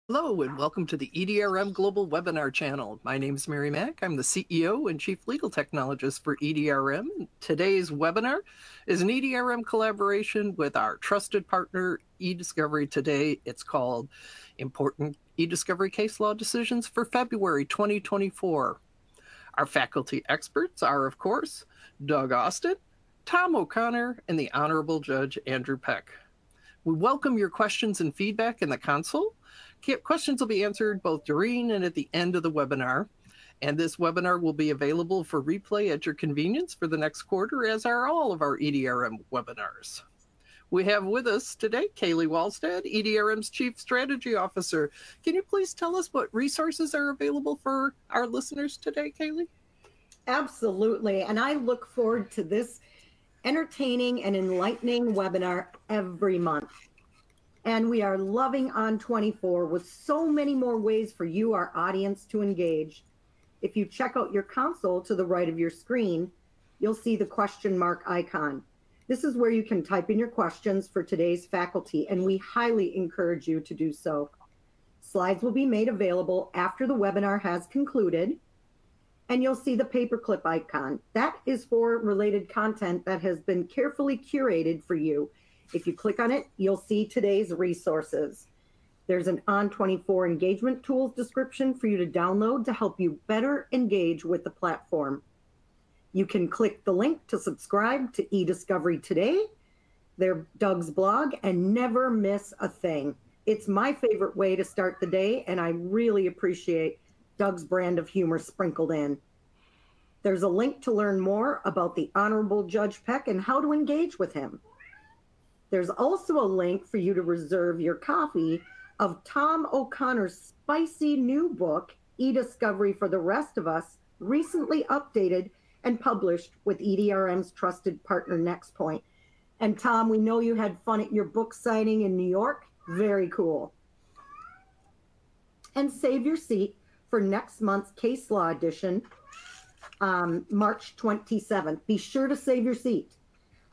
Hello and welcome to the EDRM Global Webinar channel. My name is Mary Mack. I'm the CEO and Chief Legal Technologist for EDRM. Today's webinar is an EDRM collaboration with our trusted partner, eDiscovery Today. It's called Important eDiscovery Case Law Decisions for February 2024. Our faculty experts are, of course, Doug Austin, Tom O'Connor, and the Honorable Judge Andrew Peck. We welcome your questions and feedback in the console. Questions will be answered both during and at the end of the webinar. And this webinar will be available for replay at your convenience for the next quarter, as are all of our EDRM webinars. We have with us today Kaylee Wallstad, EDRM's Chief Strategy Officer. Can you please tell us what resources are available for our listeners today, Kaylee? Absolutely. And I look forward to this entertaining and enlightening webinar every month. And we are loving On24 with so many more ways for you, our audience, to engage. If you check out your console to the right of your screen, you'll see the question mark icon. This is where you can type in your questions for today's faculty, and we highly encourage you to do so. Slides will be made available after the webinar has concluded, and you'll see the paperclip icon. That is for related content that has been carefully curated for you. If you click on it, you'll see today's resources. There's an On24 engagement tools description for you to download to help you better engage with the platform. You can click the link to subscribe to eDiscovery Today, their Doug's blog, and never miss a thing. It's my favorite way to start the day, and I really appreciate Doug's brand of humor sprinkled in. There's a link to learn more about the Honorable Judge Peck and how to engage with him. There's also a link for you to reserve your copy of Tom O'Connor's spicy new book, eDiscovery for the Rest of Us, recently updated and published with EDRM's trusted partner, NextPoint. And Tom, we know you had fun at your book signing in New York. Very cool. And save your seat for next month's case law edition, March 27th. Be sure to save your seat.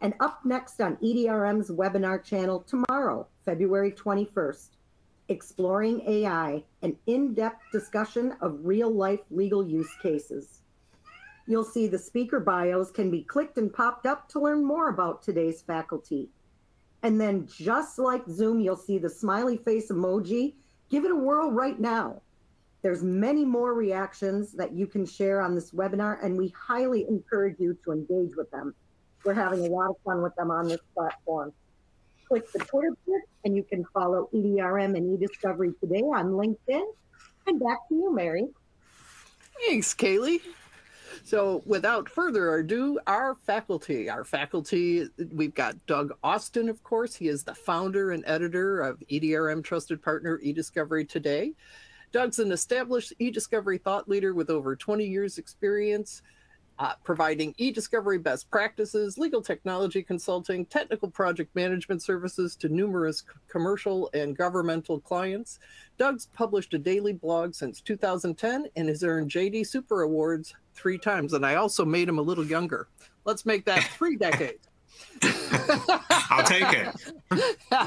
And up next on EDRM's webinar channel tomorrow, February 21st, Exploring AI, an in-depth discussion of real-life legal use cases. You'll see the speaker bios can be clicked and popped up to learn more about today's faculty. And then just like Zoom, you'll see the smiley face emoji. Give it a whirl right now. There's many more reactions that you can share on this webinar, and we highly encourage you to engage with them. We're having a lot of fun with them on this platform. Click the Twitter bit, and you can follow EDRM and eDiscovery Today on LinkedIn. And back to you, Mary. Thanks, Kaylee. So without further ado, our faculty, we've got Doug Austin, of course. He is the founder and editor of EDRM Trusted Partner eDiscovery Today. Doug's an established eDiscovery thought leader with over 20 years experience, providing eDiscovery best practices, legal technology consulting, technical project management services to numerous commercial and governmental clients. Doug's published a daily blog since 2010 and has earned JD Super Awards 3 times. And I also made him a little younger. Let's make that 3 decades. I'll take it.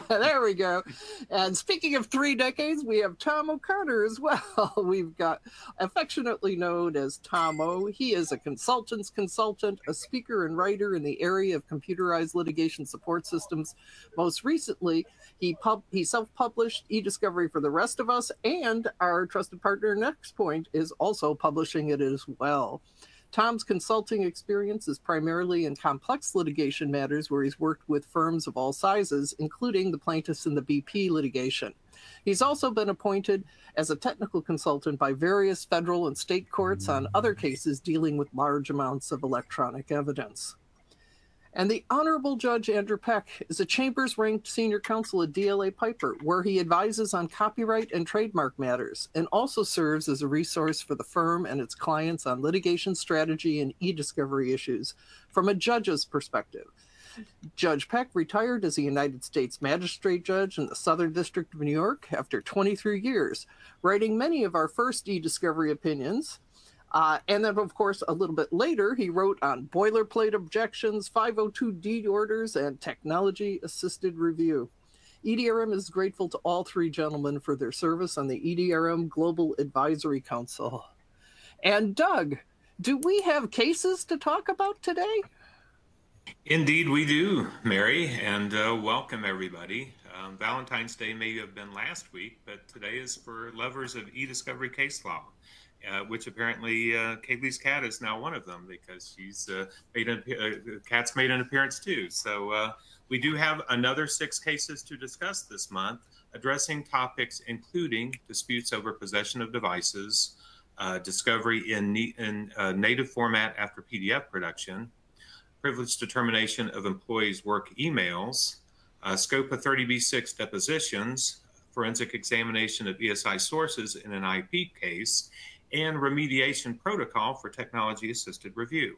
There we go. And speaking of 3 decades, we have Tom O'Connor as well. We've got affectionately known as Tom O. He is a consultant's consultant, a speaker and writer in the area of computerized litigation support systems. Most recently, he self-published eDiscovery for the Rest of Us, and our trusted partner NextPoint is also publishing it as well. Tom's consulting experience is primarily in complex litigation matters where he's worked with firms of all sizes, including the plaintiffs in the BP litigation. He's also been appointed as a technical consultant by various federal and state courts on other cases dealing with large amounts of electronic evidence. And the Honorable Judge Andrew Peck is a Chambers-ranked senior counsel at DLA Piper, where he advises on copyright and trademark matters, and also serves as a resource for the firm and its clients on litigation strategy and eDiscovery issues from a judge's perspective. Judge Peck retired as a United States Magistrate Judge in the Southern District of New York after 23 years, writing many of our first eDiscovery opinions. And then, of course, a little bit later, he wrote on boilerplate objections, 502D orders, and technology-assisted review. EDRM is grateful to all three gentlemen for their service on the EDRM Global Advisory Council. And Doug, do we have cases to talk about today? Indeed, we do, Mary, and welcome everybody. Valentine's Day may have been last week, but today is for lovers of eDiscovery case law, which apparently Kaylee's cat is now one of them because she's cat's made an appearance too. So we do have another 6 cases to discuss this month, addressing topics including disputes over possession of devices, discovery in native format after PDF production, privilege determination of employees' work emails, scope of 30B6 depositions, forensic examination of ESI sources in an IP case, and remediation protocol for technology-assisted review.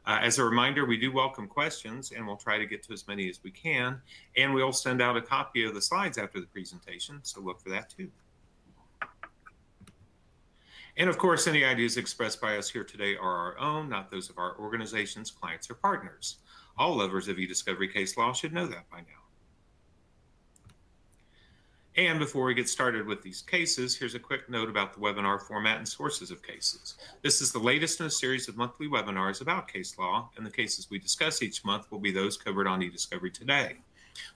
As a reminder, we do welcome questions, and we'll try to get to as many as we can, and we'll send out a copy of the slides after the presentation, so look for that too. And of course, any ideas expressed by us here today are our own, not those of our organizations, clients, or partners. All lovers of eDiscovery case law should know that by now. And before we get started with these cases, here's a quick note about the webinar format and sources of cases. This is the latest in a series of monthly webinars about case law, and the cases we discuss each month will be those covered on eDiscovery today.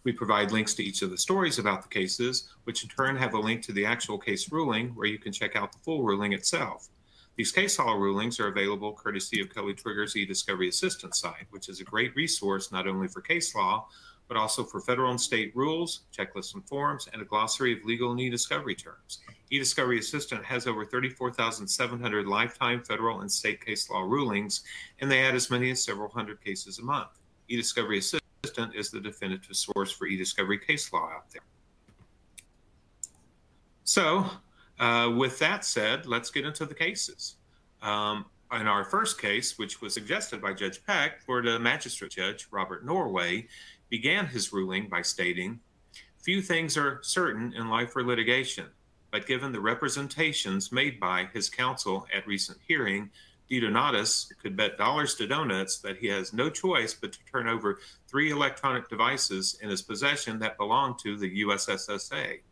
We provide links to each of the stories about the cases, which in turn have a link to the actual case ruling, where you can check out the full ruling itself. These case law rulings are available courtesy of Kelly Trigger's eDiscovery Assistance site, which is a great resource not only for case law, but also for federal and state rules, checklists and forms, and a glossary of legal and eDiscovery terms. eDiscovery Assistant has over 34,700 lifetime federal and state case law rulings, and they add as many as several hundred cases a month. eDiscovery Assistant is the definitive source for eDiscovery case law out there. So, with that said, let's get into the cases. In our first case, which was suggested by Judge Peck, Florida Magistrate Judge Robert Norway began his ruling by stating, "Few things are certain in life or litigation, but given the representations made by his counsel at recent hearing, DeDonatus could bet dollars to donuts that he has no choice but to turn over 3 electronic devices in his possession that belong to the USSSA."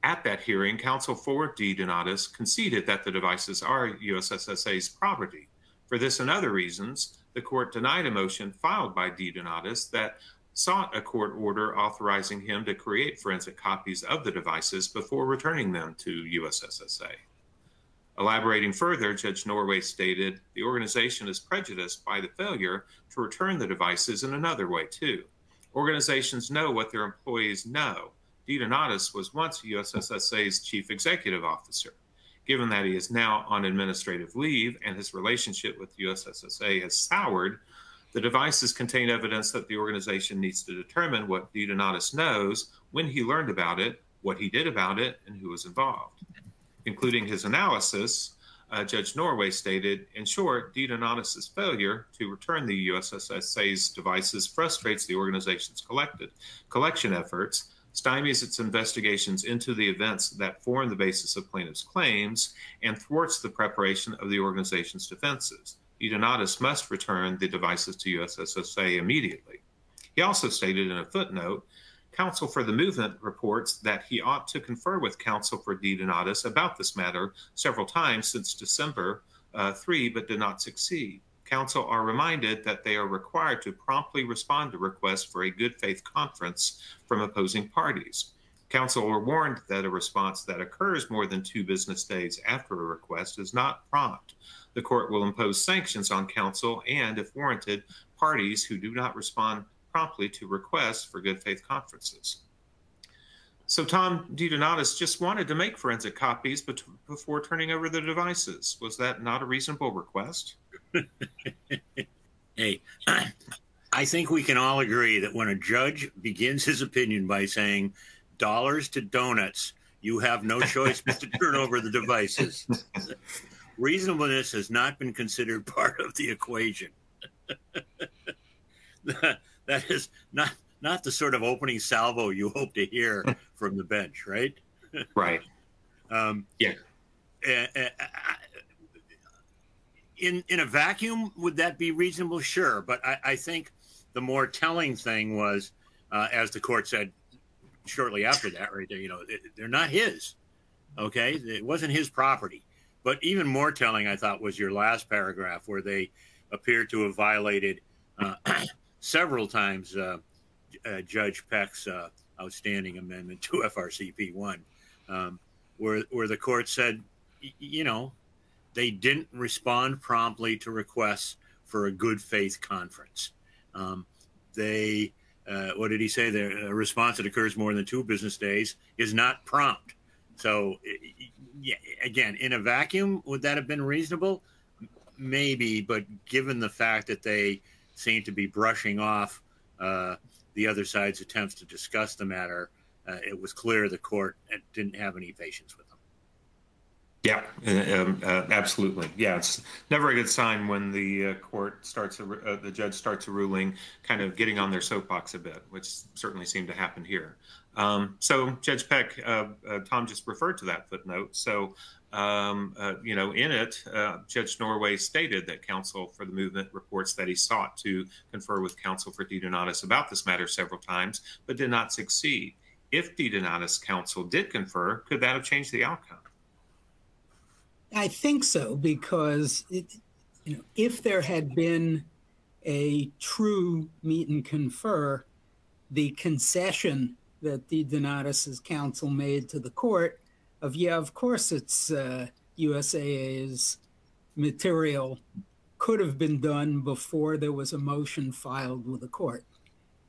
At that hearing, counsel for DeDonatus conceded that the devices are USSSA's property. For this and other reasons, the court denied a motion filed by DeDonatus that sought a court order authorizing him to create forensic copies of the devices before returning them to USSSA. Elaborating further, Judge Norway stated, "The organization is prejudiced by the failure to return the devices in another way, too. Organizations know what their employees know. DeDonatus was once USSSA's chief executive officer. Given that he is now on administrative leave and his relationship with USSSA has soured, the devices contain evidence that the organization needs to determine what DeDonatus knows, when he learned about it, what he did about it, and who was involved." Including his analysis, Judge Norway stated, "In short, DeDonatus' failure to return the USSSA's devices frustrates the organization's collection efforts, stymies its investigations into the events that form the basis of plaintiff's claims, and thwarts the preparation of the organization's defenses. DeDonatus must return the devices to USSSA immediately." He also stated in a footnote, "Counsel for the movement reports that he ought to confer with counsel for DeDonatus about this matter several times since December 3, but did not succeed. Counsel are reminded that they are required to promptly respond to requests for a good faith conference from opposing parties. Counsel are warned that a response that occurs more than 2 business days after a request is not prompt. The court will impose sanctions on counsel and, if warranted, parties who do not respond promptly to requests for good faith conferences." So Tom, DeDonatus just wanted to make forensic copies before turning over the devices. Was that not a reasonable request? Hey, I think we can all agree that when a judge begins his opinion by saying, "Dollars to donuts, you have no choice but to turn over the devices," reasonableness has not been considered part of the equation. That is not the sort of opening salvo you hope to hear from the bench, right? Right. Yeah. In a vacuum, would that be reasonable? Sure. But I think the more telling thing was, as the court said, shortly after that, right there, they're not his. Okay, it wasn't his property. But even more telling, I thought, was your last paragraph where they appear to have violated several times Judge Peck's outstanding amendment to FRCP 1, where the court said, they didn't respond promptly to requests for a good faith conference. What did he say? The response that occurs more than 2 business days is not prompt. So, yeah, again, in a vacuum, would that have been reasonable? Maybe, but given the fact that they seem to be brushing off the other side's attempts to discuss the matter, it was clear the court didn't have any patience with them. Yeah, absolutely. Yeah, it's never a good sign when the the judge starts a ruling, kind of getting on their soapbox a bit, which certainly seemed to happen here. So Judge Peck, Tom just referred to that footnote. So, in it, Judge Norway stated that counsel for the movement reports that he sought to confer with counsel for DeDonatis about this matter several times, but did not succeed. If DeDonatis counsel did confer, could that have changed the outcome? I think so, because if there had been a true meet and confer, the concession that DeDonatis's counsel made to the court of, yeah, of course it's USAA's material, could have been done before there was a motion filed with the court.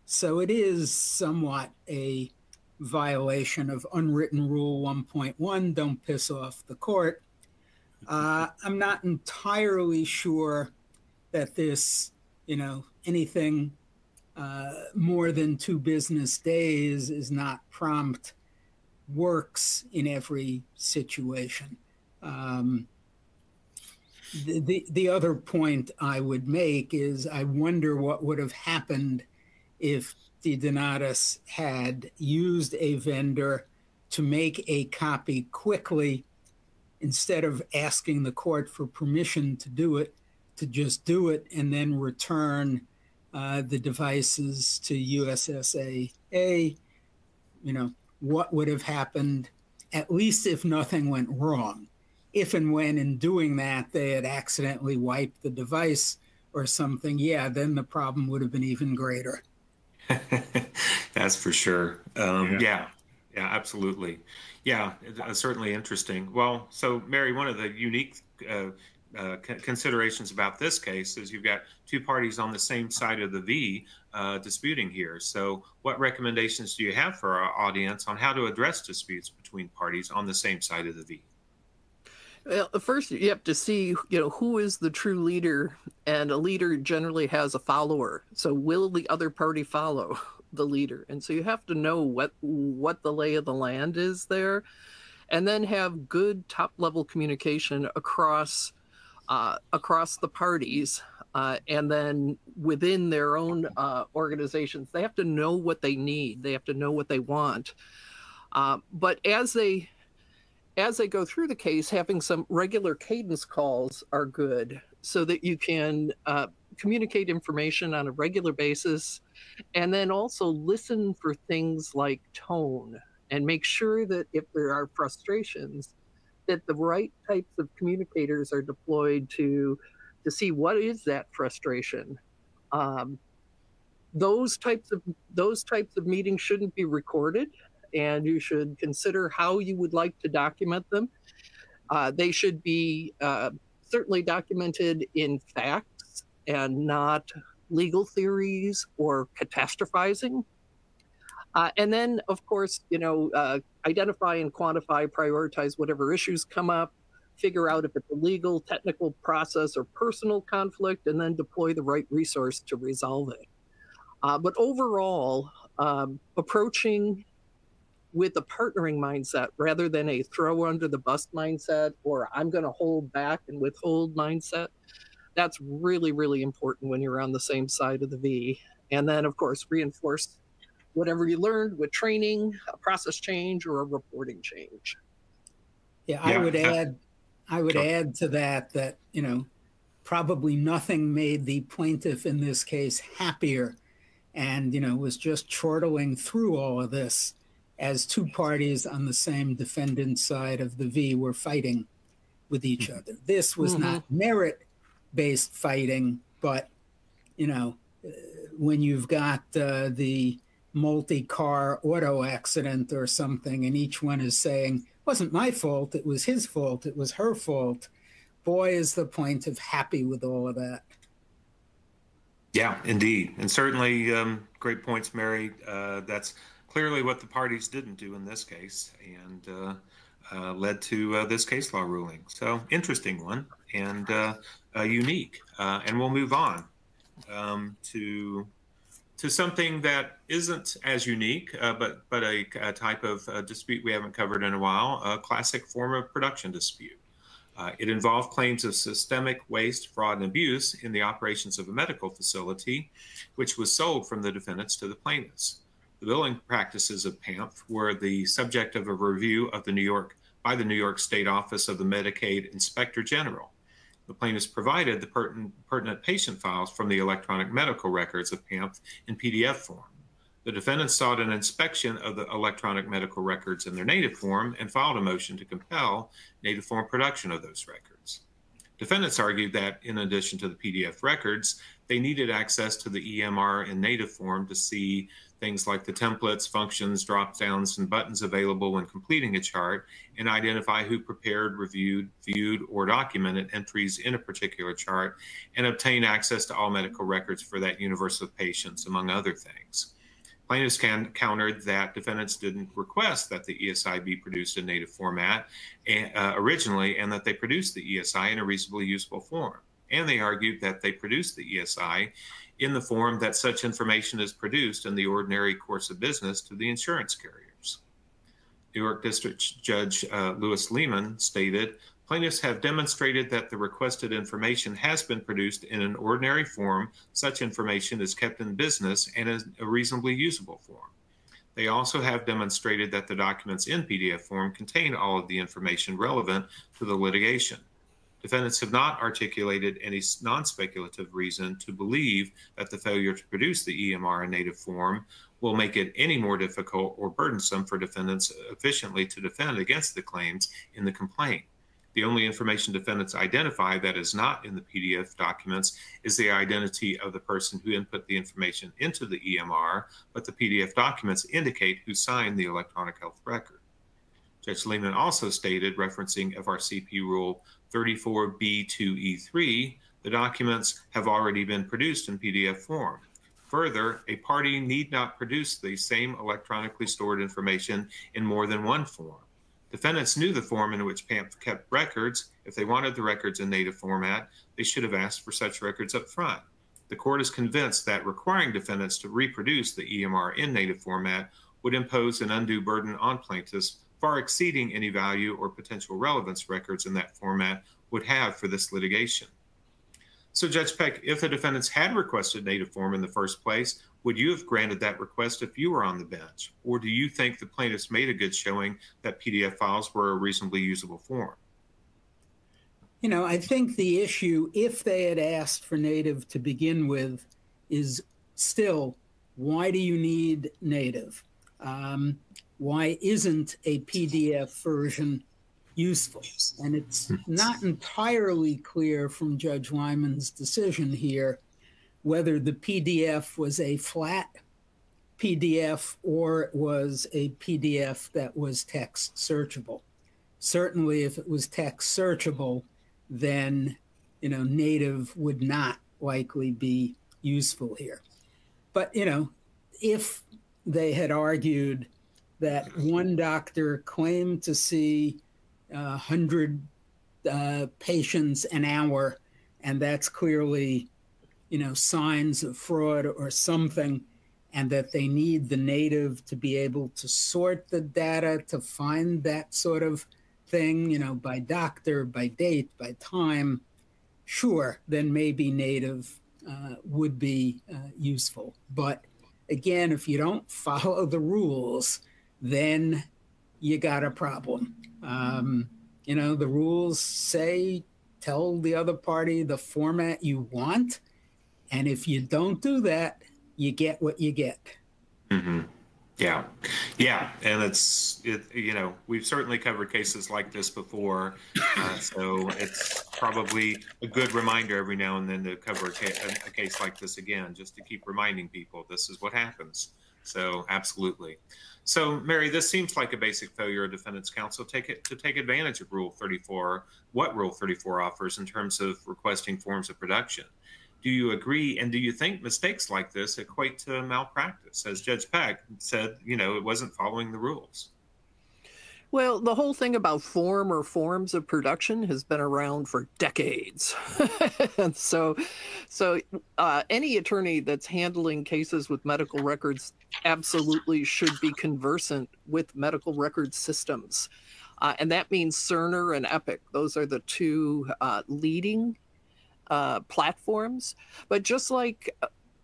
So it is somewhat a violation of unwritten rule 1.1, don't piss off the court. I'm not entirely sure that this, anything more than 2 business days is not prompt works in every situation. The other point I would make is I wonder what would have happened if DeDonatis had used a vendor to make a copy quickly instead of asking the court for permission to do it, to just do it and then return the devices to USSAA. What would have happened, at least if nothing went wrong? If and when in doing that they had accidentally wiped the device or something, yeah, then the problem would have been even greater. That's for sure. Yeah, absolutely. Yeah, certainly interesting. Well, so Mary, one of the unique considerations about this case is you've got 2 parties on the same side of the V disputing here. So what recommendations do you have for our audience on how to address disputes between parties on the same side of the V? Well, first you have to see, who is the true leader, and a leader generally has a follower. So will the other party follow the leader? And so you have to know what the lay of the land is there, and then have good top-level communication across the parties, and then within their own organizations. They have to know what they need. They have to know what they want. But as they go through the case, having some regular cadence calls are good, so that you can communicate information on a regular basis, and then also listen for things like tone, and make sure that if there are frustrations, that the right types of communicators are deployed to see what is that frustration. Those types of meetings shouldn't be recorded, and you should consider how you would like to document them. They should be certainly documented in facts and not legal theories or catastrophizing. And then, of course, identify and quantify, prioritize whatever issues come up, figure out if it's a legal, technical process or personal conflict, and then deploy the right resource to resolve it. But overall, approaching with a partnering mindset rather than a throw under the bus mindset or I'm going to hold back and withhold mindset, that's really, really important when you're on the same side of the V. And then, of course, reinforce whatever you learned with training, a process change, or a reporting change. Yeah, I would add to that, probably nothing made the plaintiff in this case happier and, was just chortling through all of this as two parties on the same defendant side of the V were fighting with each other. This was not merit-based fighting, but, you know, when you've got the multi-car auto accident or something, and each one is saying, it wasn't my fault, it was his fault, it was her fault. Boy, is the plaintiff happy with all of that. Yeah, indeed. And certainly great points, Mary. That's clearly what the parties didn't do in this case, and led to this case law ruling. So interesting one, and unique. And we'll move on to something that isn't as unique, but a type of dispute we haven't covered in a while, a classic form of production dispute. It involved claims of systemic waste, fraud, and abuse in the operations of a medical facility, which was sold from the defendants to the plaintiffs. The billing practices of PAMF were the subject of a review of by the New York State Office of the Medicaid Inspector General. The plaintiffs provided the pertinent patient files from the electronic medical records of PAMF in PDF form. The defendants sought an inspection of the electronic medical records in their native form and filed a motion to compel native form production of those records. Defendants argued that in addition to the PDF records, they needed access to the EMR in native form to see things like the templates, functions, drop-downs, and buttons available when completing a chart, and identify who prepared, reviewed, viewed, or documented entries in a particular chart, and obtain access to all medical records for that universe of patients, among other things. Plaintiffs countered that defendants didn't request that the ESI be produced in native format originally, and that they produced the ESI in a reasonably usable form. And they argued that they produced the ESI in the form that such information is produced in the ordinary course of business to the insurance carriers. New York District Judge Louis Lehman stated, plaintiffs have demonstrated that the requested information has been produced in an ordinary form. Such information is kept in business and is a reasonably usable form. They also have demonstrated that the documents in PDF form contain all of the information relevant to the litigation. Defendants have not articulated any non-speculative reason to believe that the failure to produce the EMR in native form will make it any more difficult or burdensome for defendants efficiently to defend against the claims in the complaint. The only information defendants identify that is not in the PDF documents is the identity of the person who input the information into the EMR, but the PDF documents indicate who signed the electronic health record. Judge Lehman also stated, referencing FRCP Rule 34B2E3, the documents have already been produced in PDF form. Further, a party need not produce the same electronically stored information in more than one form. Defendants knew the form in which PAMF kept records. If they wanted the records in native format, they should have asked for such records up front. The court is convinced that requiring defendants to reproduce the EMR in native format would impose an undue burden on plaintiffs, far exceeding any value or potential relevance records in that format would have for this litigation. So, Judge Peck, if the defendants had requested native form in the first place, would you have granted that request if you were on the bench? Or do you think the plaintiffs made a good showing that PDF files were a reasonably usable form? You know, I think the issue, if they had asked for native to begin with, is still, why do you need native? Why isn't a PDF version useful? And it's not entirely clear from Judge Lyman's decision here whether the PDF was a flat PDF or it was a PDF that was text searchable. Certainly, if it was text searchable, then, you know, native would not likely be useful here. But, you know, if they had argued that one doctor claimed to see 100 patients an hour, and that's clearly, you know, signs of fraud or something, and that they need the native to be able to sort the data to find that sort of thing, you know, by doctor, by date, by time, sure, then maybe native would be useful. But again, if you don't follow the rules, then you got a problem. You know, the rules say, tell the other party the format you want. And if you don't do that, you get what you get. Mm-hmm. Yeah, yeah, and you know, we've certainly covered cases like this before, so it's probably a good reminder every now and then to cover a case like this again, just to keep reminding people this is what happens. So absolutely. So Mary, this seems like a basic failure of defendant's counsel to take advantage of Rule 34, what Rule 34 offers in terms of requesting forms of production. Do you agree, and do you think mistakes like this equate to malpractice? As Judge Peck said, you know, it wasn't following the rules. Well, the whole thing about form or forms of production has been around for decades. And so any attorney that's handling cases with medical records absolutely should be conversant with medical record systems. And that means Cerner and Epic. Those are the two leading platforms. But just like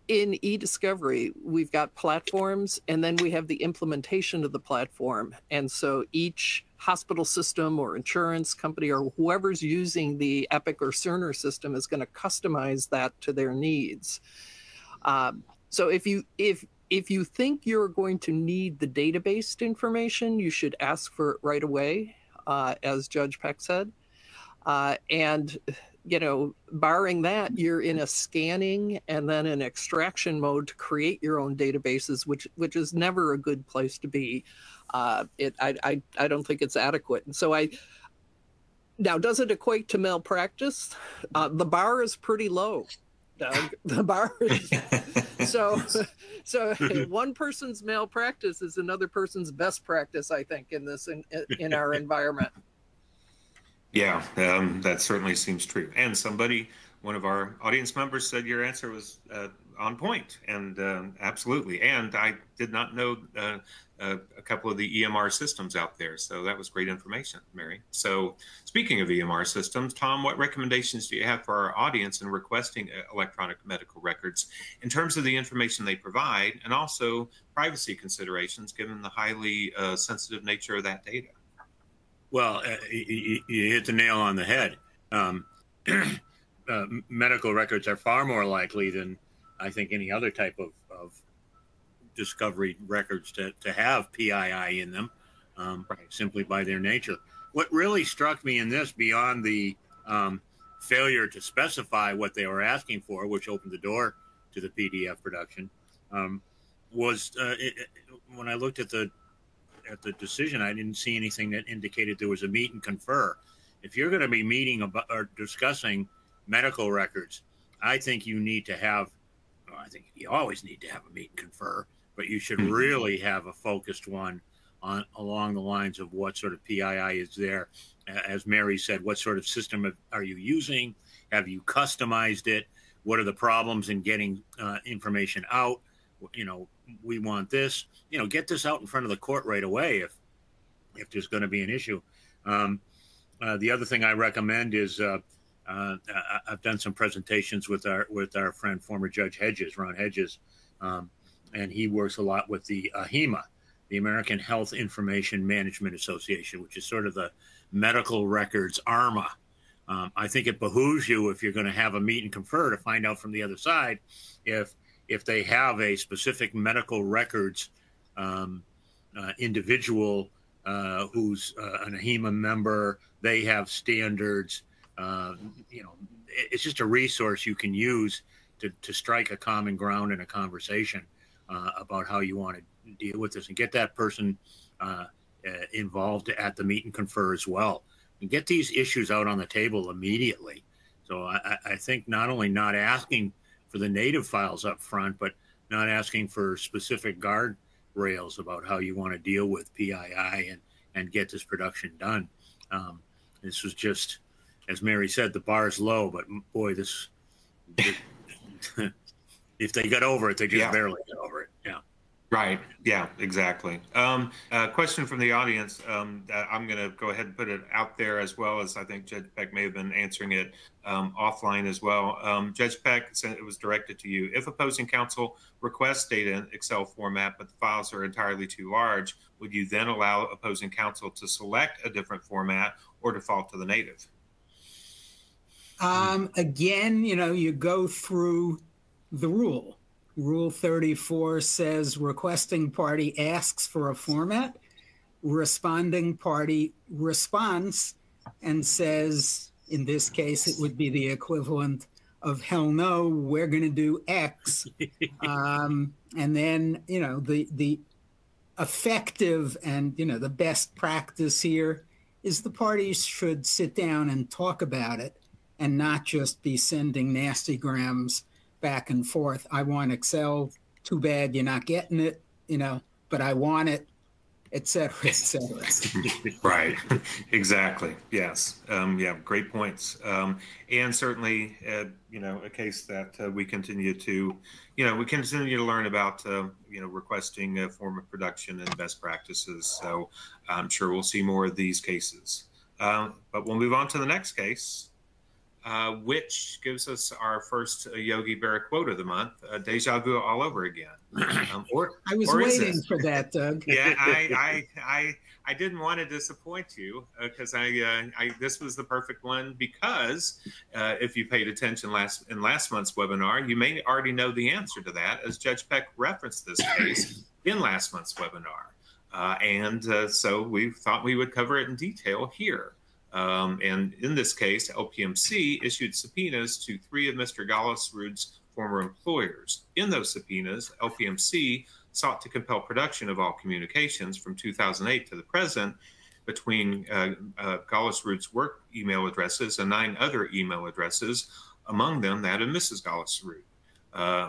in eDiscovery, we've got platforms, and then we have the implementation of the platform. And so each hospital system or insurance company or whoever's using the Epic or Cerner system is going to customize that to their needs. So if you think you're going to need the database information, you should ask for it right away, as Judge Peck said. And you know, barring that, you're in a scanning and then an extraction mode to create your own databases, which is never a good place to be. I don't think it's adequate. And so now, does it equate to malpractice? The bar is pretty low, Doug. The bar is so one person's malpractice is another person's best practice, I think, in our environment. Yeah, that certainly seems true. And one of our audience members said your answer was on point, and absolutely. And I did not know a couple of the EMR systems out there, so that was great information, Mary. So speaking of EMR systems, Tom, what recommendations do you have for our audience in requesting electronic medical records in terms of the information they provide and also privacy considerations given the highly sensitive nature of that data? Well, you hit the nail on the head. Medical records are far more likely than I think any other type of discovery records to have PII in them, simply by their nature. What really struck me in this, beyond the failure to specify what they were asking for, which opened the door to the PDF production, was when I looked at the decision, I didn't see anything that indicated there was a meet and confer. If you're going to be meeting about or discussing medical records, I think you need to have, I think you always need to have a meet and confer, but you should really have a focused one along the lines of what sort of PII is there. As Mary said, what sort of system are you using? Have you customized it? What are the problems in getting information out? You know, we want this, you know, get this out in front of the court right away if there's going to be an issue. The other thing I recommend is I've done some presentations with our friend, former Judge Hedges, Ron Hedges, and he works a lot with the AHIMA, the American Health Information Management Association, which is sort of the medical records ARMA. I think it behooves you, if you're going to have a meet and confer, to find out from the other side if they have a specific medical records individual who's an AHIMA member. They have standards. You know, it's just a resource you can use to strike a common ground in a conversation about how you want to deal with this, and get that person involved at the meet and confer as well, and get these issues out on the table immediately. So I think not only not asking for the native files up front, but not asking for specific guardrails about how you want to deal with PII and get this production done. This was just, as Mary said, the bar is low, but boy, if they got over it, they just barely got over it. Yeah. Right. Yeah, exactly. Question from the audience. I'm going to go ahead and put it out there, as well as I think Judge Peck may have been answering it offline as well. Judge Peck said it was directed to you. If opposing counsel requests data in Excel format, but the files are entirely too large, would you then allow opposing counsel to select a different format or default to the native? Again, you know, you go through the rule. Rule 34 says requesting party asks for a format, responding party responds and says, in this case, it would be the equivalent of hell no, we're going to do X. And then, the effective and, the best practice here is the parties should sit down and talk about it and not just be sending nasty grams back and forth. I want Excel, too bad you're not getting it, but I want it, et cetera, et cetera. Right. Exactly. Yes. Yeah. Great points. And certainly, a case that we continue to, learn about, requesting a form of production and best practices. So I'm sure we'll see more of these cases. But we'll move on to the next case, which gives us our first Yogi Berra quote of the month, deja vu all over again. I was waiting for that, Doug. Yeah, I didn't want to disappoint you because this was the perfect one because if you paid attention in last month's webinar, you may already know the answer to that, as Judge Peck referenced this case in last month's webinar. So we thought we would cover it in detail here. And in this case, LPMC issued subpoenas to 3 of Mr. Gallisrud's former employers. In those subpoenas, LPMC sought to compel production of all communications from 2008 to the present between Gallisrud's work email addresses and 9 other email addresses, among them that of Mrs. Gallisrud.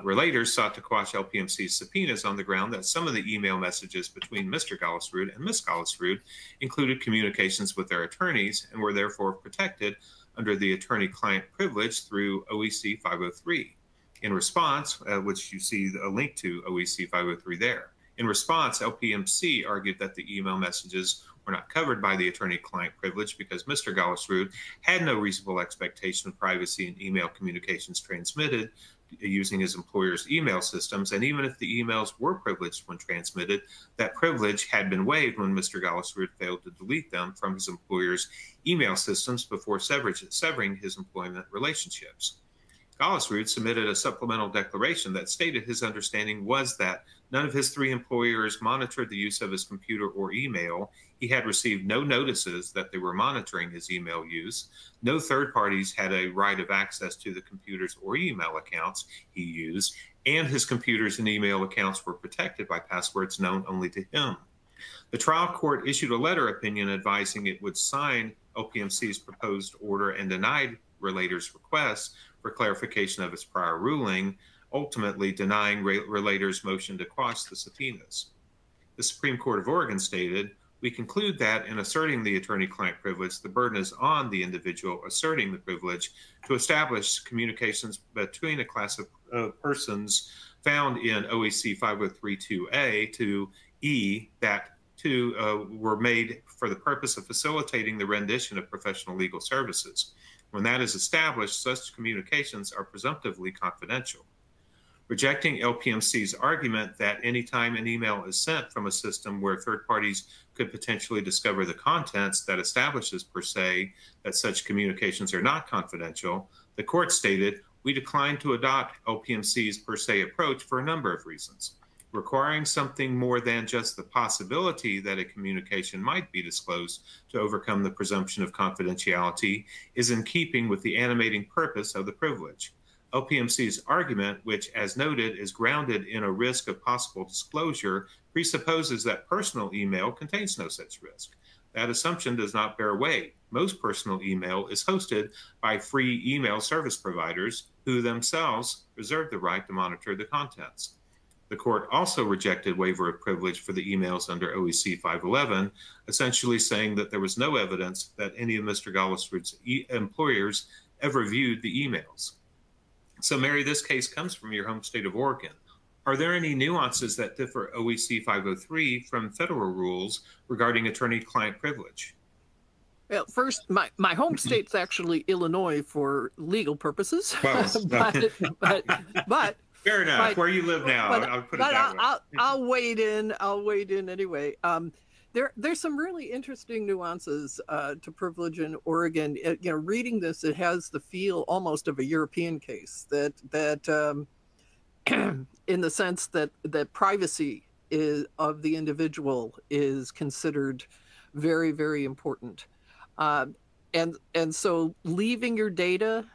Relators sought to quash LPMC's subpoenas on the ground that some of the email messages between Mr. Gallisrud and Ms. Gallisrud included communications with their attorneys and were therefore protected under the attorney-client privilege through OEC 503. In response, which you see a link to OEC 503 there. In response, LPMC argued that the email messages were not covered by the attorney-client privilege because Mr. Gallisrud had no reasonable expectation of privacy in email communications transmitted using his employer's email systems, and even if the emails were privileged when transmitted, that privilege had been waived when Mr. Gallisrud failed to delete them from his employer's email systems before severing his employment relationships. Gallisrud submitted a supplemental declaration that stated his understanding was that none of his 3 employers monitored the use of his computer or email. He had received no notices that they were monitoring his email use. No third parties had a right of access to the computers or email accounts he used, and his computers and email accounts were protected by passwords known only to him. The trial court issued a letter opinion advising it would sign LPMC's proposed order and denied Relator's request for clarification of its prior ruling, ultimately denying Relator's motion to quash the subpoenas. The Supreme Court of Oregon stated, "We conclude that in asserting the attorney-client privilege, the burden is on the individual asserting the privilege to establish communications between a class of persons found in OEC 503-2A to E that were made for the purpose of facilitating the rendition of professional legal services. When that is established, such communications are presumptively confidential." Rejecting LPMC's argument that anytime an email is sent from a system where third parties could potentially discover the contents, that establishes per se that such communications are not confidential, the court stated, "We decline to adopt LPMC's per se approach for a number of reasons. Requiring something more than just the possibility that a communication might be disclosed to overcome the presumption of confidentiality is in keeping with the animating purpose of the privilege. LPMC's argument, which, as noted, is grounded in a risk of possible disclosure, presupposes that personal email contains no such risk. That assumption does not bear weight. Most personal email is hosted by free email service providers who themselves reserve the right to monitor the contents." The court also rejected waiver of privilege for the emails under OEC 511, essentially saying that there was no evidence that any of Mr. Gallisrud's employers ever viewed the emails. So, Mary, this case comes from your home state of Oregon. Are there any nuances that differ OEC 503 from federal rules regarding attorney-client privilege? Well, first, my home state's actually Illinois for legal purposes. Well, but fair enough. Where you live now, I'll put it that way. I'll wade in. I'll wade in anyway. There's some really interesting nuances to privilege in Oregon. Reading this, it has the feel almost of a European case that in the sense that privacy of the individual is considered very, very important. And so leaving your data,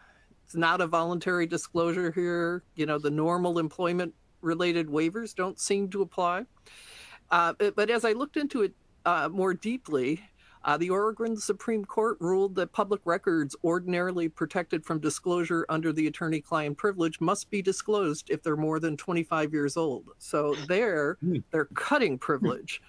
it's not a voluntary disclosure here. The normal employment related waivers don't seem to apply. But as I looked into it more deeply, the Oregon Supreme Court ruled that public records ordinarily protected from disclosure under the attorney-client privilege must be disclosed if they're more than 25 years old. So they're cutting privilege.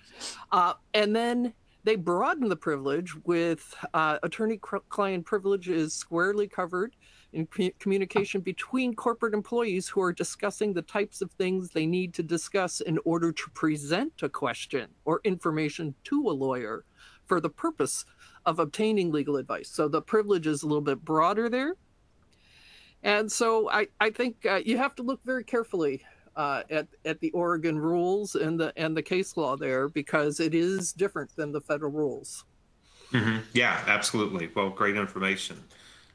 And then they broaden the privilege with attorney-client privilege is squarely covered in communication between corporate employees who are discussing the types of things they need to discuss in order to present a question or information to a lawyer for the purpose of obtaining legal advice. So the privilege is a little bit broader there. And so I think you have to look very carefully at the Oregon rules and the case law there, because it is different than the federal rules. Mm-hmm. Yeah, absolutely. Well, great information.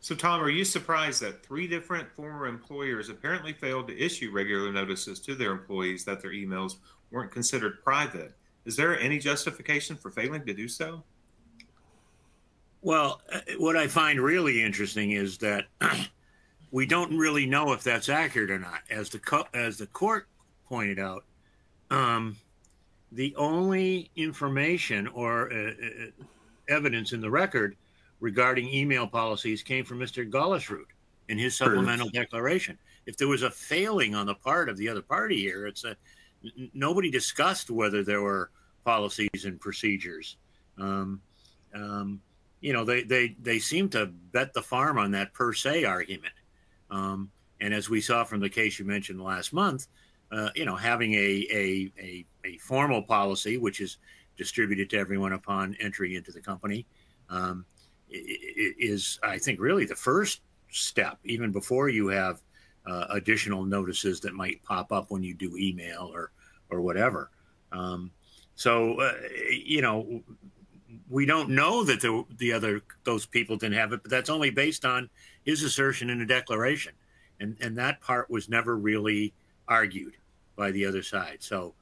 So, Tom, are you surprised that 3 different former employers apparently failed to issue regular notices to their employees that their emails weren't considered private? Is there any justification for failing to do so? Well, what I find really interesting is that we don't really know if that's accurate or not. As the court pointed out, the only information or evidence in the record regarding email policies came from Mr. Gollisrud in his supplemental declaration. If there was a failing on the part of the other party here, nobody discussed whether there were policies and procedures. They seem to bet the farm on that per se argument. And as we saw from the case you mentioned last month, having a formal policy, which is distributed to everyone upon entry into the company, is, I think, really the first step, even before you have additional notices that might pop up when you do email or whatever. We don't know that those people didn't have it, but that's only based on his assertion in a declaration, and that part was never really argued by the other side. So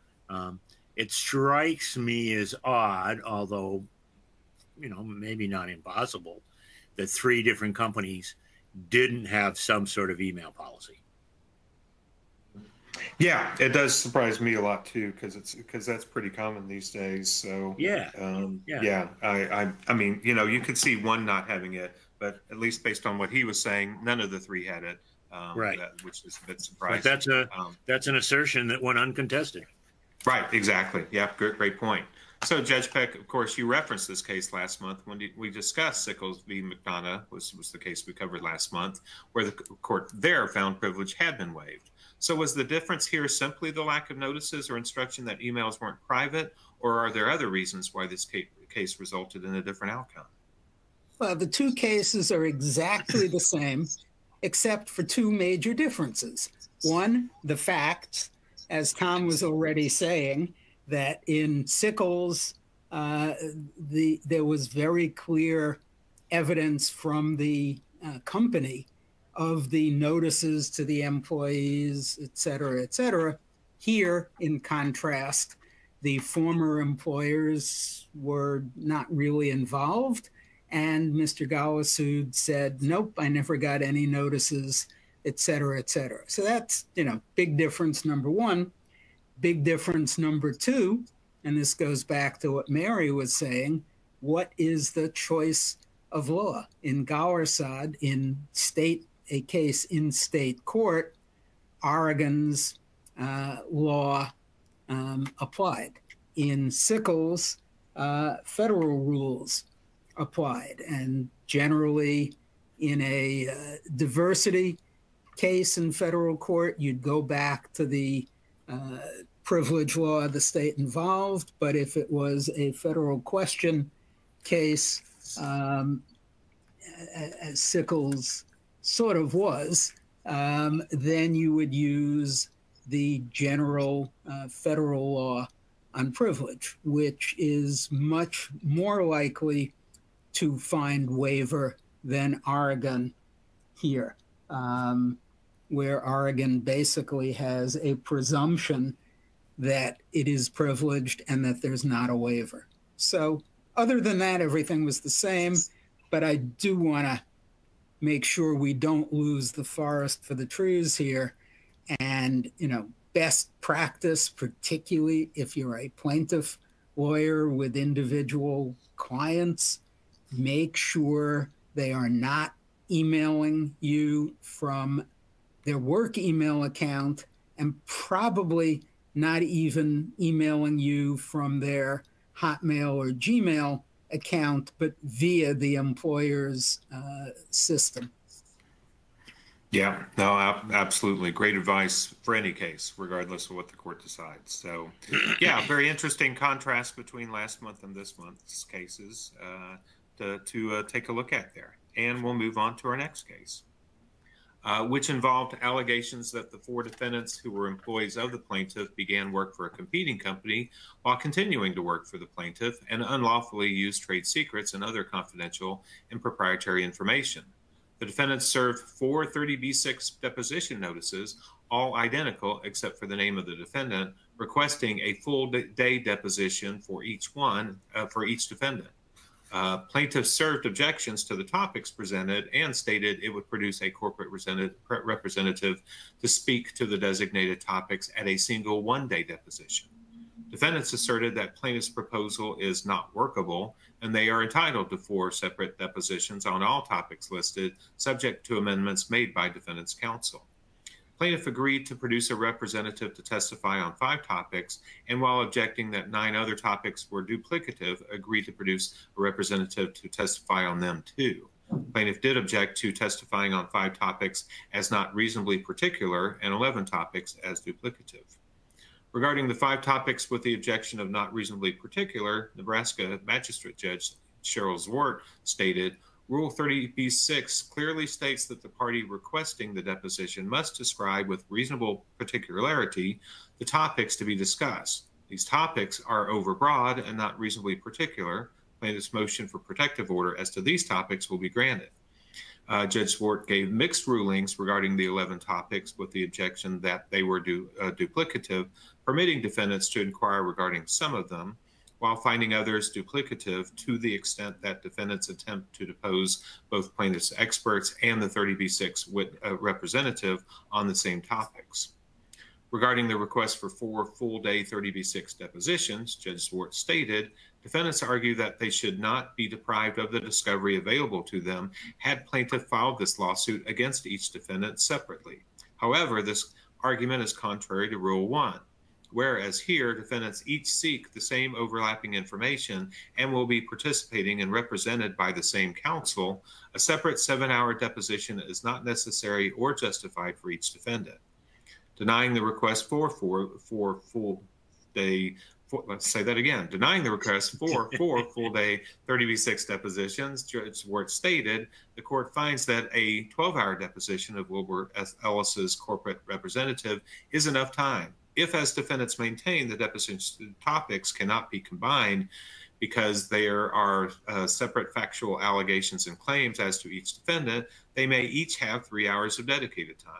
it strikes me as odd, although maybe not impossible, that 3 different companies didn't have some sort of email policy. Yeah, it does surprise me a lot too, because that's pretty common these days. So I mean, you could see one not having it, but at least based on what he was saying, none of the 3 had it. Right, which is a bit surprising. But that's an assertion that went uncontested. Right, exactly. Yeah, great point. So, Judge Peck, of course, you referenced this case last month when we discussed Sickles v. McDonough, was the case we covered last month, where the court there found privilege had been waived. So was the difference here simply the lack of notices or instruction that emails weren't private, or are there other reasons why this case resulted in a different outcome? Well, the 2 cases are exactly the same, except for 2 major differences. One, the facts, as Tom was already saying, that in Sickles, there was very clear evidence from the company of the notices to the employees, et cetera, et cetera. Here, in contrast, the former employers were not really involved, and Mr. Gollisrud said, nope, I never got any notices, et cetera, et cetera. So that's, big difference number 1. Big difference number 2, and this goes back to what Mary was saying, what is the choice of law? In Gollisrud, in a case in state court, Oregon's law applied. In Sickles, federal rules applied. And generally, in a diversity case in federal court, you'd go back to the privilege law of the state involved. But if it was a federal question case, as Sickles sort of was, then you would use the general federal law on privilege, which is much more likely to find waiver than Oregon here. where Oregon basically has a presumption that it is privileged and that there's not a waiver. So other than that, everything was the same, but I do want to make sure we don't lose the forest for the trees here. And, best practice, particularly if you're a plaintiff lawyer with individual clients, make sure they are not emailing you from their work email account and probably not even emailing you from their Hotmail or Gmail account, but via the employer's system. Yeah, no, absolutely. Great advice for any case, regardless of what the court decides. So, yeah, very interesting contrast between last month and this month's cases to take a look at there. And we'll move on to our next case, which involved allegations that the 4 defendants who were employees of the plaintiff began work for a competing company while continuing to work for the plaintiff and unlawfully used trade secrets and other confidential and proprietary information. The defendants served 4 30B6 deposition notices, all identical except for the name of the defendant, requesting a full day deposition for each defendant. Plaintiffs served objections to the topics presented and stated it would produce a corporate representative to speak to the designated topics at a single one-day deposition. Defendants asserted that plaintiff's proposal is not workable, and they are entitled to 4 separate depositions on all topics listed, subject to amendments made by defendants' counsel. Plaintiff agreed to produce a representative to testify on 5 topics, and while objecting that 9 other topics were duplicative, agreed to produce a representative to testify on them too. Plaintiff did object to testifying on 5 topics as not reasonably particular and 11 topics as duplicative. Regarding the 5 topics with the objection of not reasonably particular, Nebraska Magistrate Judge Cheryl Zwart stated, Rule 30b-6 clearly states that the party requesting the deposition must describe with reasonable particularity the topics to be discussed. These topics are overbroad and not reasonably particular. Plaintiff's motion for protective order as to these topics will be granted. Judge Zwart gave mixed rulings regarding the 11 topics with the objection that they were duplicative, permitting defendants to inquire regarding some of them, while finding others duplicative to the extent that defendants attempt to depose both plaintiff's experts and the 30b-6 representative on the same topics. Regarding the request for 4 full-day 30b-6 depositions, Judge Zwart stated, defendants argue that they should not be deprived of the discovery available to them had plaintiff filed this lawsuit against each defendant separately. However, this argument is contrary to Rule 1. Whereas here, defendants each seek the same overlapping information and will be participating and represented by the same counsel, a separate 7-hour deposition is not necessary or justified for each defendant. Denying the request for full-day, denying the request for 4 full-day 30b-6 depositions, Judge Zwart stated, the court finds that a 12-hour deposition of Wilbur S. Ellis's corporate representative is enough time. If, as defendants maintain, the deposition topics cannot be combined because there are separate factual allegations and claims as to each defendant, they may each have 3 hours of dedicated time.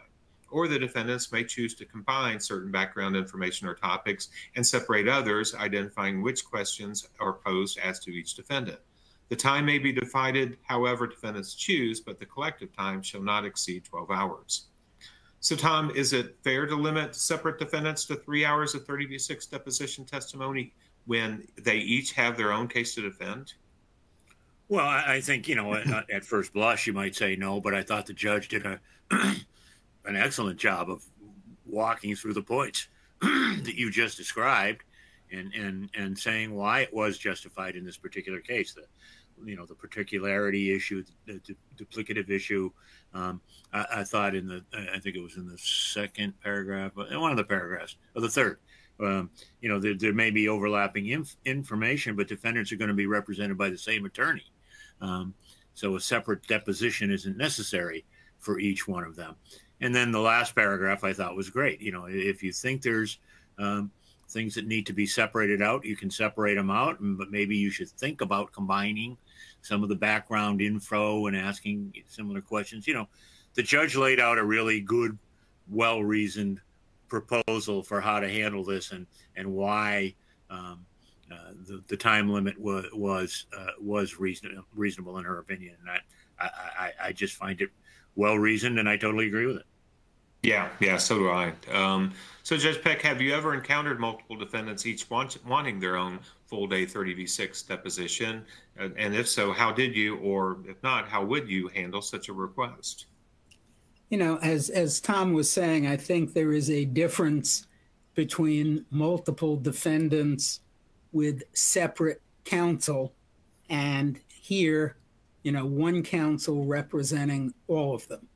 Or the defendants may choose to combine certain background information or topics and separate others, identifying which questions are posed as to each defendant. The time may be divided however defendants choose, but the collective time shall not exceed 12 hours. So, Tom, is it fair to limit separate defendants to 3 hours of 30b-6 deposition testimony when they each have their own case to defend? Well, I think, at first blush, you might say no, but I thought the judge did an excellent job of walking through the points that you just described and saying why it was justified in this particular case. The particularity issue, the duplicative issue. I thought I think it was in the second paragraph, one of the paragraphs, or the third. There may be overlapping information, but defendants are going to be represented by the same attorney. So a separate deposition isn't necessary for each one of them. And then the last paragraph I thought was great. If you think there's things that need to be separated out, you can separate them out, but maybe you should think about combining some of the background info and asking similar questions. The judge laid out a really good well-reasoned proposal for how to handle this and why the time limit was reasonable in her opinion. And I just find it well-reasoned, and I totally agree with it. Yeah, so do I. So Judge Peck, have you ever encountered multiple defendants each wanting their own full-day 30v6 deposition? And if so, how did you, or if not, how would you handle such a request? You know, as Tom was saying, I think there is a difference between multiple defendants with separate counsel and here, you know, one counsel representing all of them.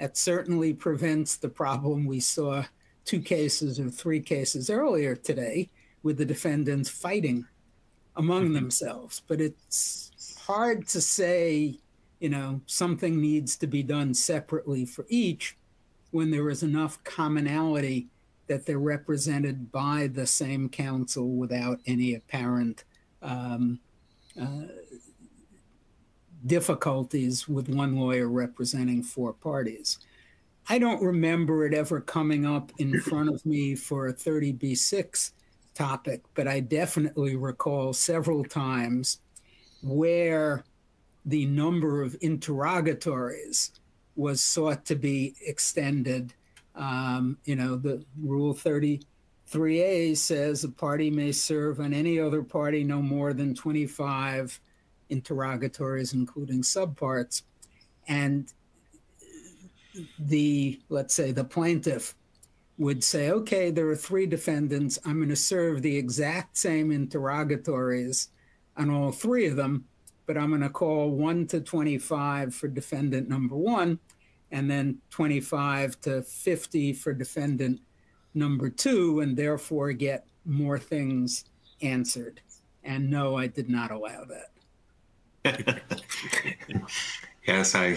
That certainly prevents the problem we saw 2 cases or 3 cases earlier today with the defendants fighting among themselves. But it's hard to say, you know, something needs to be done separately for each when there is enough commonality that they're represented by the same counsel without any apparent difficulties with one lawyer representing 4 parties. I don't remember it ever coming up in front of me for a 30b6 topic, but I definitely recall several times where the number of interrogatories was sought to be extended. You know, the Rule 33A says a party may serve on any other party no more than 25 interrogatories, including subparts. And let's say the plaintiff would say, okay, there are 3 defendants. I'm going to serve the exact same interrogatories on all 3 of them, but I'm going to call 1 to 25 for defendant number 1, and then 25 to 50 for defendant number 2, and therefore get more things answered. And no, I did not allow that. Yes, I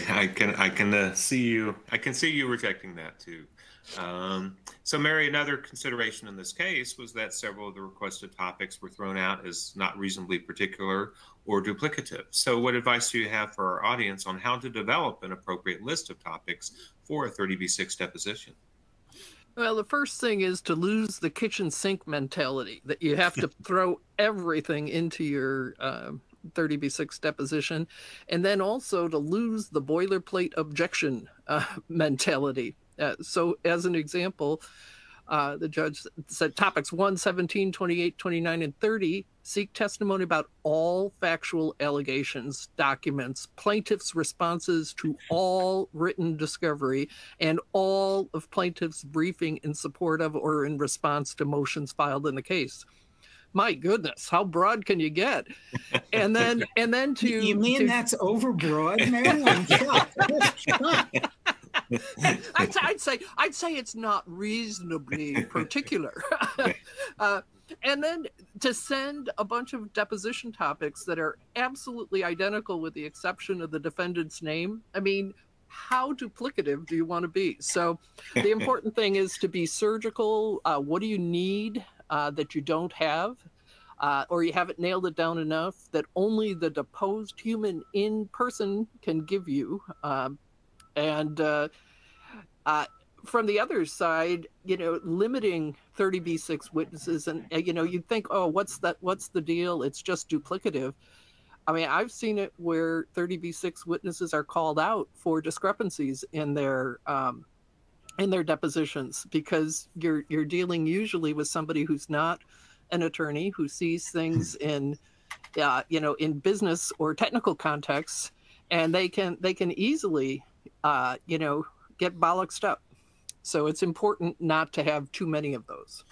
can see you rejecting that too. So Mary, another consideration in this case was that several of the requested topics were thrown out as not reasonably particular or duplicative. So what advice do you have for our audience on how to develop an appropriate list of topics for a 30b6 deposition? Well, the first thing is to lose the kitchen sink mentality that you have to throw everything into your 30b6 deposition, and then also to lose the boilerplate objection mentality. So as an example, the judge said topics 1, 17, 28, 29, and 30 seek testimony about all factual allegations, documents, plaintiff's responses to all written discovery, and all of plaintiff's briefing in support of or in response to motions filed in the case. My goodness, how broad can you get? And then to you mean that's overbroad, Mary? I'm shocked. I'd say it's not reasonably particular. And then to send a bunch of deposition topics that are absolutely identical with the exception of the defendant's name. I mean, how duplicative do you want to be? So the important thing is to be surgical. What do you need that you don't have? Or you haven't nailed it down enough that only the deposed human in person can give you. From the other side, you know, limiting 30b6 witnesses, and you know, you'd think, oh, what's the deal? It's just duplicative. I mean, I've seen it where 30b6 witnesses are called out for discrepancies in their depositions, because you're dealing usually with somebody who's not an attorney, who sees things in in business or technical contexts, and they can easily get bollocksed up. So it's important not to have too many of those.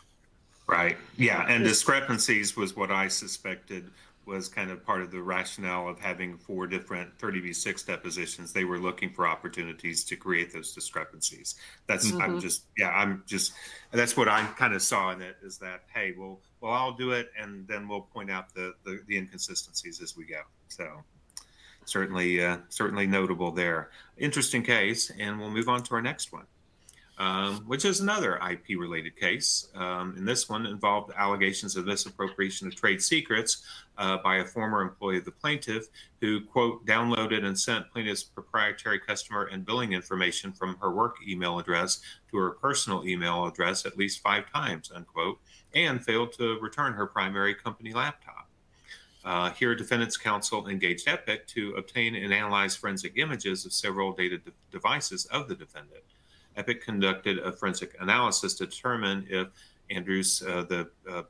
Right. Yeah. And discrepancies was what I suspected was kind of part of the rationale of having 4 different 30v6 depositions. They were looking for opportunities to create those discrepancies. That's that's what I kind of saw in it, is that, hey, well, I'll do it, and then we'll point out the inconsistencies as we go. So certainly notable there. Interesting case, and we'll move on to our next one. which is another IP-related case. And this one involved allegations of misappropriation of trade secrets by a former employee of the plaintiff who, quote, downloaded and sent plaintiff's proprietary customer and billing information from her work email address to her personal email address at least 5 times, unquote, and failed to return her primary company laptop. Here, defendant's counsel engaged Epic to obtain and analyze forensic images of several data devices of the defendant. Epic conducted a forensic analysis to determine if Andrews,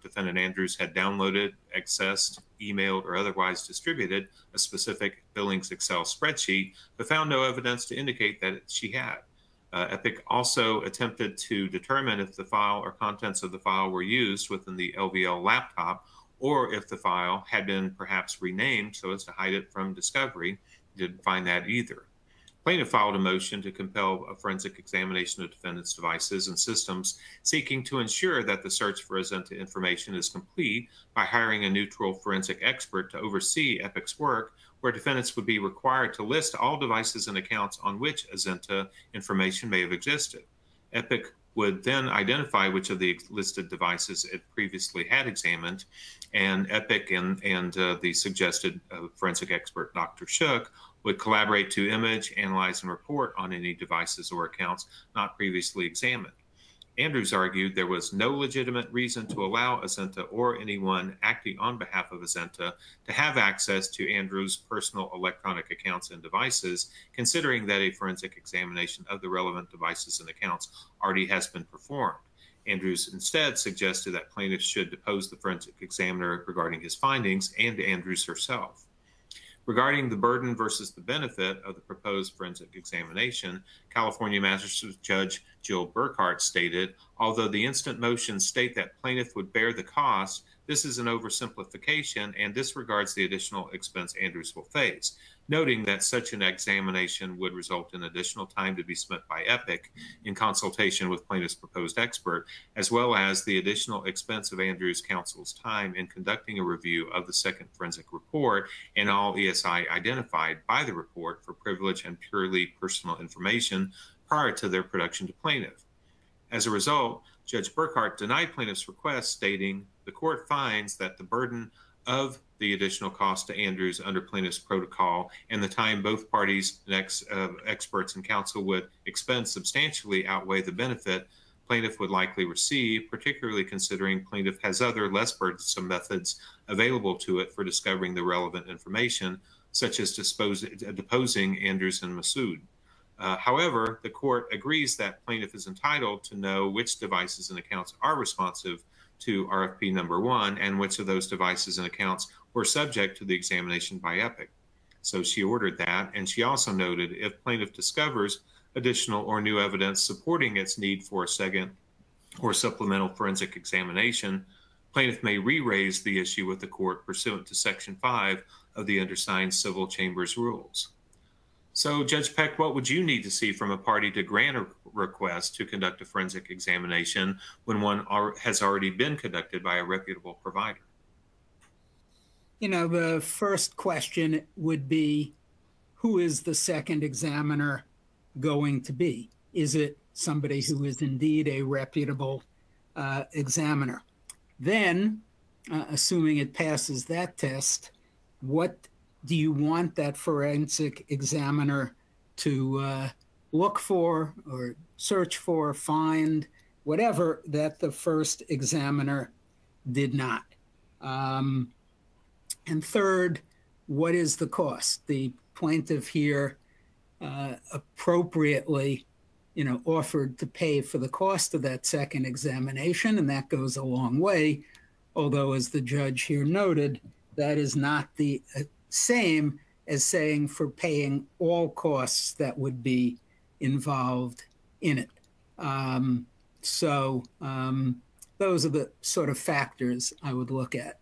defendant Andrews, had downloaded, accessed, emailed, or otherwise distributed a specific billings Excel spreadsheet, but found no evidence to indicate that she had. Epic also attempted to determine if the file or contents of the file were used within the LVL laptop, or if the file had been perhaps renamed so as to hide it from discovery. Didn't find that either. Plaintiff filed a motion to compel a forensic examination of defendant's devices and systems, seeking to ensure that the search for Azenta information is complete by hiring a neutral forensic expert to oversee Epic's work, where defendants would be required to list all devices and accounts on which Azenta information may have existed. Epic would then identify which of the listed devices it previously had examined, and Epic and the suggested forensic expert, Dr. Shook, would collaborate to image, analyze, and report on any devices or accounts not previously examined. Andrews argued there was no legitimate reason to allow Azenta or anyone acting on behalf of Azenta to have access to Andrews' personal electronic accounts and devices, considering that a forensic examination of the relevant devices and accounts already has been performed. Andrews instead suggested that plaintiffs should depose the forensic examiner regarding his findings and Andrews herself. Regarding the burden versus the benefit of the proposed forensic examination, California Magistrate Judge Jill Burkhart stated, although the instant motions state that plaintiff would bear the cost, this is an oversimplification and disregards the additional expense Andrews will face, noting that such an examination would result in additional time to be spent by Epic in consultation with plaintiff's proposed expert, as well as the additional expense of Andrews' counsel's time in conducting a review of the second forensic report and all ESI identified by the report for privileged and purely personal information prior to their production to plaintiff. As a result, Judge Burkhart denied plaintiff's request, stating, the court finds that the burden of the additional cost to Andrews under plaintiff's protocol and the time both parties, experts and counsel would expend substantially outweigh the benefit plaintiff would likely receive, particularly considering plaintiff has other less burdensome methods available to it for discovering the relevant information, such as deposing Andrews and Massoud. However, the court agrees that plaintiff is entitled to know which devices and accounts are responsive to RFP number 1 and which of those devices and accounts were subject to the examination by Epic. So she ordered that, and she also noted if plaintiff discovers additional or new evidence supporting its need for a second or supplemental forensic examination, plaintiff may re-raise the issue with the court pursuant to Section 5 of the undersigned Civil Chambers rules. So, Judge Peck, what would you need to see from a party to grant a request to conduct a forensic examination when one has already been conducted by a reputable provider? You know, the first question would be, who is the second examiner going to be? Is it somebody who is indeed a reputable examiner? Then, assuming it passes that test, what do you want that forensic examiner to look for or search for, find, whatever, that the first examiner did not? And third, what is the cost? The plaintiff here appropriately, offered to pay for the cost of that second examination, and that goes a long way. Although, as the judge here noted, that is not the same as saying for paying all costs that would be involved in it. Those are the sort of factors I would look at.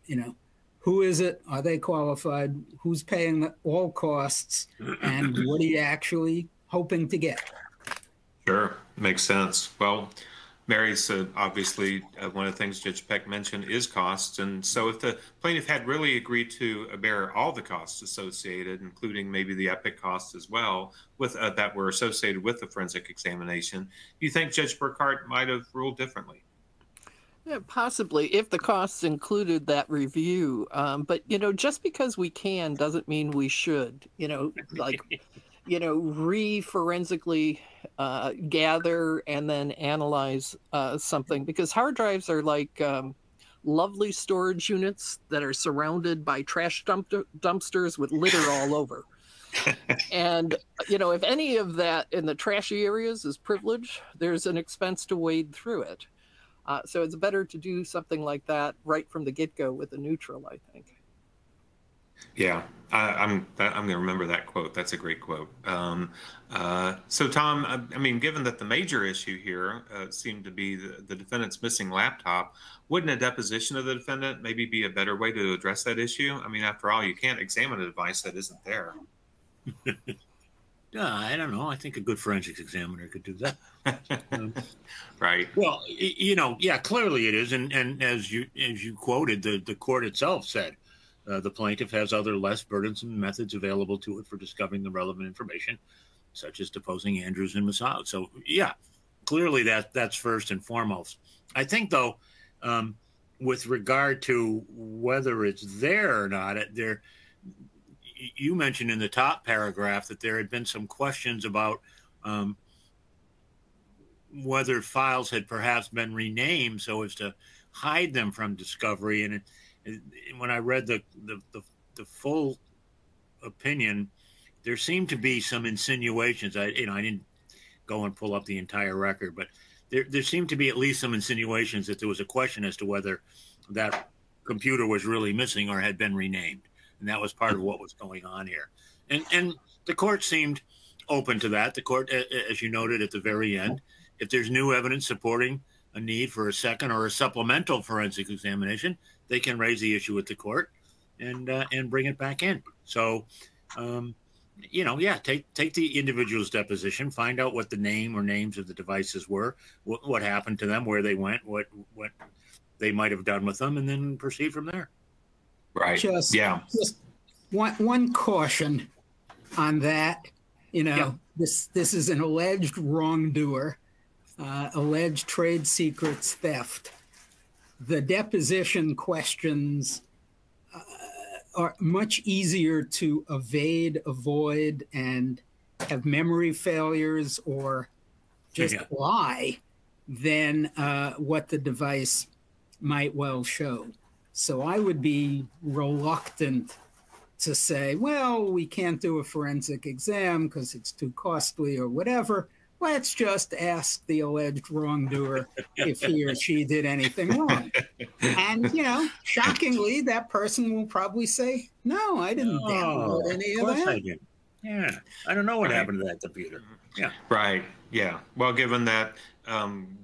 Who is it? Are they qualified? Who's paying all costs? And what are you actually hoping to get? Sure, makes sense. Well, Mary, so obviously one of the things Judge Peck mentioned is costs. And so if the plaintiff had really agreed to bear all the costs associated, including maybe the epic costs as well, with that were associated with the forensic examination, do you think Judge Burkhart might have ruled differently? Yeah, possibly, if the costs included that review. But, just because we can doesn't mean we should, like, re-forensically gather and then analyze something. Because hard drives are like lovely storage units that are surrounded by trash dumpsters with litter all over. And, if any of that in the trashy areas is privilege, there's an expense to wade through it. So it's better to do something like that right from the get-go with a neutral, I think. Yeah, I'm going to remember that quote. That's a great quote. So, Tom, I mean, given that the major issue here seemed to be the defendant's missing laptop, wouldn't a deposition of the defendant maybe be a better way to address that issue? I mean, after all, you can't examine a device that isn't there. I don't know. I think a good forensics examiner could do that. Right. Well, yeah, clearly it is. And as you quoted, the court itself said the plaintiff has other less burdensome methods available to it for discovering the relevant information, such as deposing Andrews and Massaud. So, yeah, clearly that's first and foremost. I think, though, with regard to whether it's there or not, you mentioned in the top paragraph that there had been some questions about whether files had perhaps been renamed so as to hide them from discovery. And when I read the full opinion, there seemed to be some insinuations. I didn't go and pull up the entire record, but there seemed to be at least some insinuations that there was a question as to whether that computer was really missing or had been renamed. And that was part of what was going on here. And the court seemed open to that. The court, as you noted at the very end, if there's new evidence supporting a need for a second or a supplemental forensic examination, they can raise the issue with the court and bring it back in. So, yeah, take the individual's deposition, find out what the name or names of the devices were, what happened to them, where they went, what they might have done with them, and then proceed from there. Right. Just one caution on that. This is an alleged wrongdoer, alleged trade secrets theft. The deposition questions are much easier to evade, avoid, and have memory failures or just lie than what the device might well show. So I would be reluctant to say, well, we can't do a forensic exam because it's too costly or whatever. Let's just ask the alleged wrongdoer if he or she did anything wrong. And, shockingly, that person will probably say, no, I didn't download any of that. I did. Yeah, I don't know what happened to that computer. Yeah. Right. Yeah. Well, given that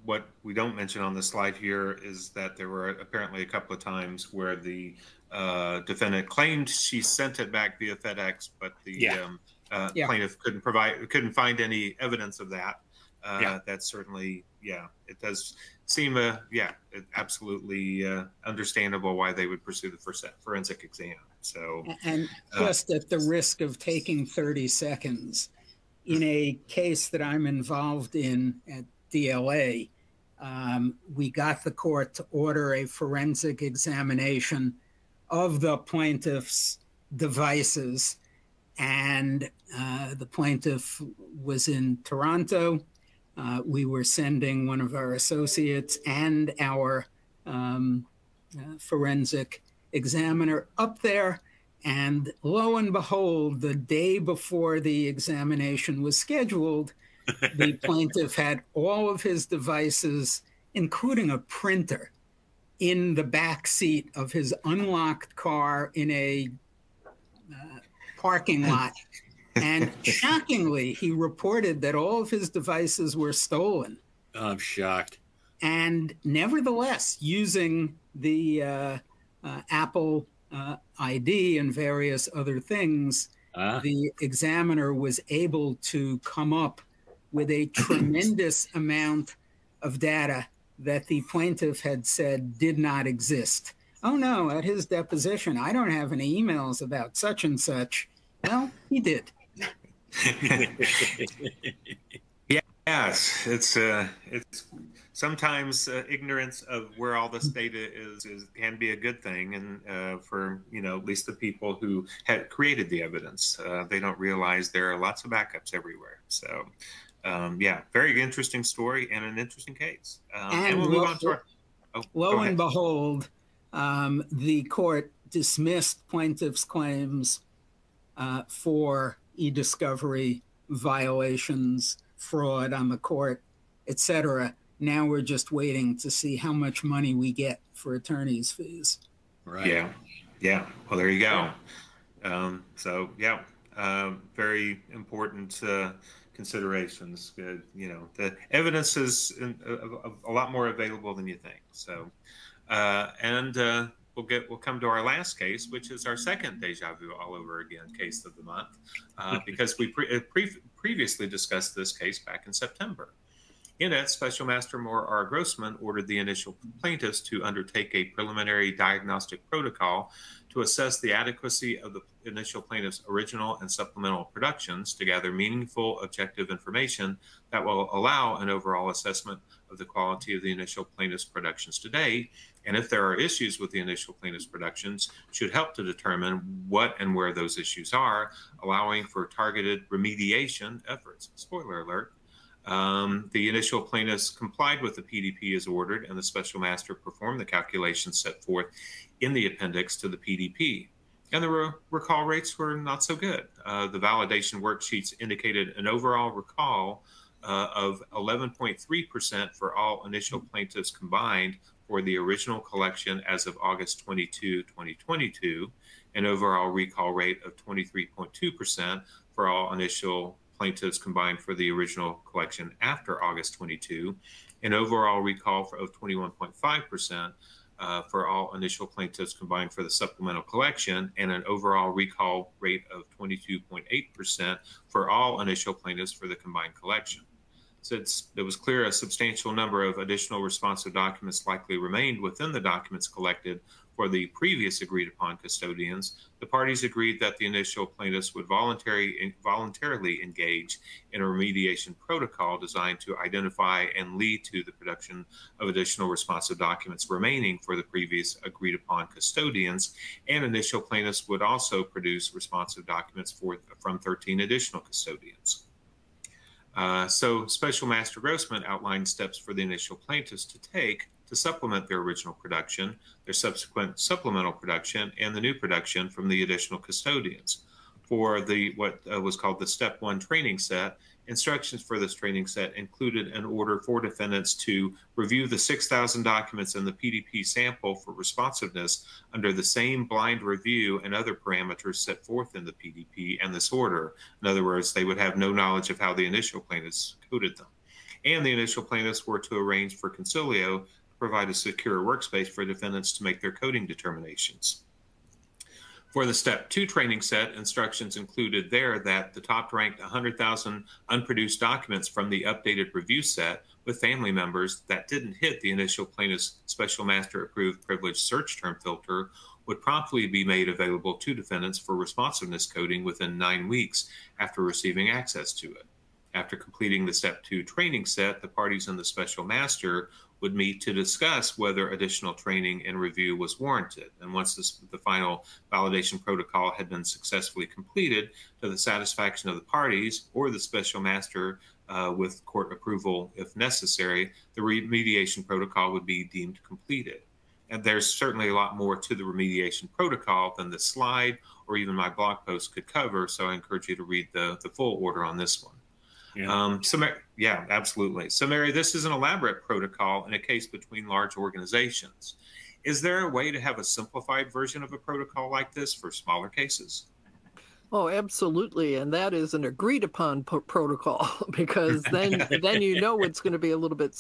what we don't mention on the slide here is that there were apparently a couple of times where the defendant claimed she sent it back via FedEx, but the plaintiff couldn't find any evidence of that. That's certainly, it does seem absolutely understandable why they would pursue the forensic exam. So, and just at the risk of taking 30 seconds, in a case that I'm involved in at DLA, we got the court to order a forensic examination of the plaintiff's devices, and the plaintiff was in Toronto. We were sending one of our associates and our forensic examiner up there, and lo and behold, the day before the examination was scheduled, the plaintiff had all of his devices, including a printer, in the back seat of his unlocked car in a parking lot. And shockingly, he reported that all of his devices were stolen. I'm shocked. And nevertheless, using the Apple ID and various other things, the examiner was able to come up with a tremendous amount of data that the plaintiff had said did not exist. Oh no, at his deposition, I don't have any emails about such and such. Well, he did. Yes, it's sometimes ignorance of where all this data is can be a good thing, and for at least the people who had created the evidence, they don't realize there are lots of backups everywhere. So, yeah, very interesting story and an interesting case. And we'll move on to our. Lo and behold, the court dismissed plaintiff's claims for eDiscovery violations, fraud on the court, etc. Now we're just waiting to see how much money we get for attorney's fees. Right. Yeah. Well, there you go. So, yeah, very important considerations. The evidence is a lot more available than you think. So, we'll come to our last case, which is our second deja vu all over again case of the month, because we previously discussed this case back in September. In it, Special Master Moore R. Grossman ordered the initial plaintiffs to undertake a preliminary diagnostic protocol to assess the adequacy of the initial plaintiff's original and supplemental productions to gather meaningful, objective information that will allow an overall assessment of the quality of the initial plaintiff's productions today, and if there are issues with the initial plaintiff's productions, should help to determine what and where those issues are, allowing for targeted remediation efforts. Spoiler alert. The initial plaintiffs complied with the PDP as ordered, and the Special Master performed the calculations set forth in the appendix to the PDP. And the recall rates were not so good. The validation worksheets indicated an overall recall of 11.3% for all initial plaintiffs combined for the original collection as of August 22, 2022, an overall recall rate of 23.2% for all initial plaintiffs combined for the original collection after August 22, an overall recall of 21.5% for all initial plaintiffs combined for the supplemental collection, and an overall recall rate of 22.8% for all initial plaintiffs for the combined collection. Since it was clear a substantial number of additional responsive documents likely remained within the documents collected for the previous agreed upon custodians, the parties agreed that the initial plaintiffs would voluntarily engage in a remediation protocol designed to identify and lead to the production of additional responsive documents remaining for the previous agreed upon custodians, and initial plaintiffs would also produce responsive documents from 13 additional custodians. So Special Master Grossman outlined steps for the initial plaintiffs to take to supplement their original production, their subsequent supplemental production, and the new production from the additional custodians. For what was called the Step 1 training set, instructions for this training set included an order for defendants to review the 6,000 documents in the PDP sample for responsiveness under the same blind review and other parameters set forth in the PDP and this order. In other words, they would have no knowledge of how the initial plaintiffs coded them. And the initial plaintiffs were to arrange for Concilio to provide a secure workspace for defendants to make their coding determinations. For the Step 2 training set, instructions included there that the top-ranked 100,000 unproduced documents from the updated review set with family members that didn't hit the initial plaintiff's Special Master approved privileged search term filter would promptly be made available to defendants for responsiveness coding within 9 weeks after receiving access to it. After completing the Step 2 training set, the parties and the Special Master would meet to discuss whether additional training and review was warranted. And once the final validation protocol had been successfully completed to the satisfaction of the parties or the Special Master with court approval if necessary, the remediation protocol would be deemed completed. And there's certainly a lot more to the remediation protocol than the slide or even my blog post could cover, so I encourage you to read the full order on this one. Yeah. Absolutely. So, Mary, this is an elaborate protocol in a case between large organizations. Is there a way to have a simplified version of a protocol like this for smaller cases? Oh, absolutely. And that is an agreed upon protocol, because then you know it's going to be a little bit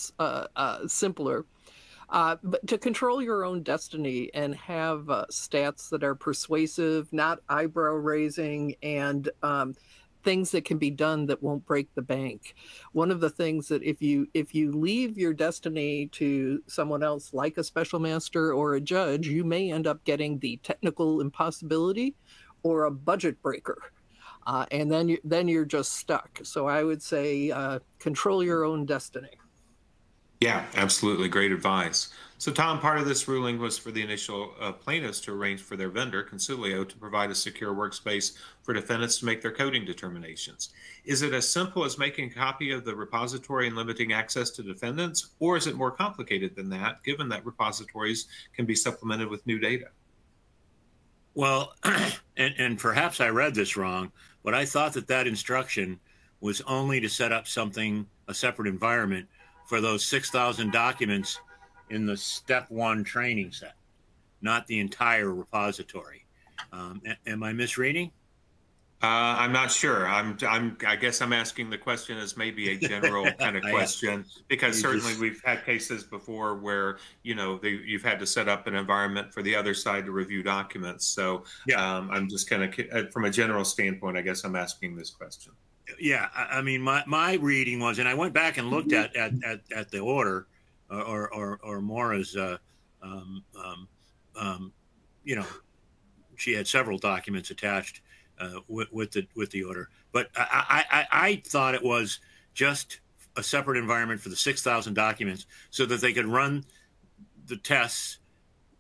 simpler. But to control your own destiny and have stats that are persuasive, not eyebrow raising, and things that can be done that won't break the bank. One of the things that if you leave your destiny to someone else, like a special master or a judge, you may end up getting the technical impossibility or a budget breaker. And then you're just stuck. So I would say control your own destiny. Yeah, absolutely. Great advice. So, Tom, part of this ruling was for the initial plaintiffs to arrange for their vendor, Consilio, to provide a secure workspace for defendants to make their coding determinations. Is it as simple as making a copy of the repository and limiting access to defendants, or is it more complicated than that, given that repositories can be supplemented with new data? Well, and perhaps I read this wrong, but I thought that instruction was only to set up something, a separate environment, for those 6,000 documents in the step 1 training set, not the entire repository. Am I misreading? I'm not sure. I guess I'm asking the question as maybe a general kind of question, because certainly we've had cases before where, you know, you've had to set up an environment for the other side to review documents. So yeah. I'm just kind of, from a general standpoint, I guess I'm asking this question. Yeah, I mean, my reading was, and I went back and looked at the order, or Maura's, you know, she had several documents attached with the order, but I thought it was just a separate environment for the 6,000 documents, so that they could run the tests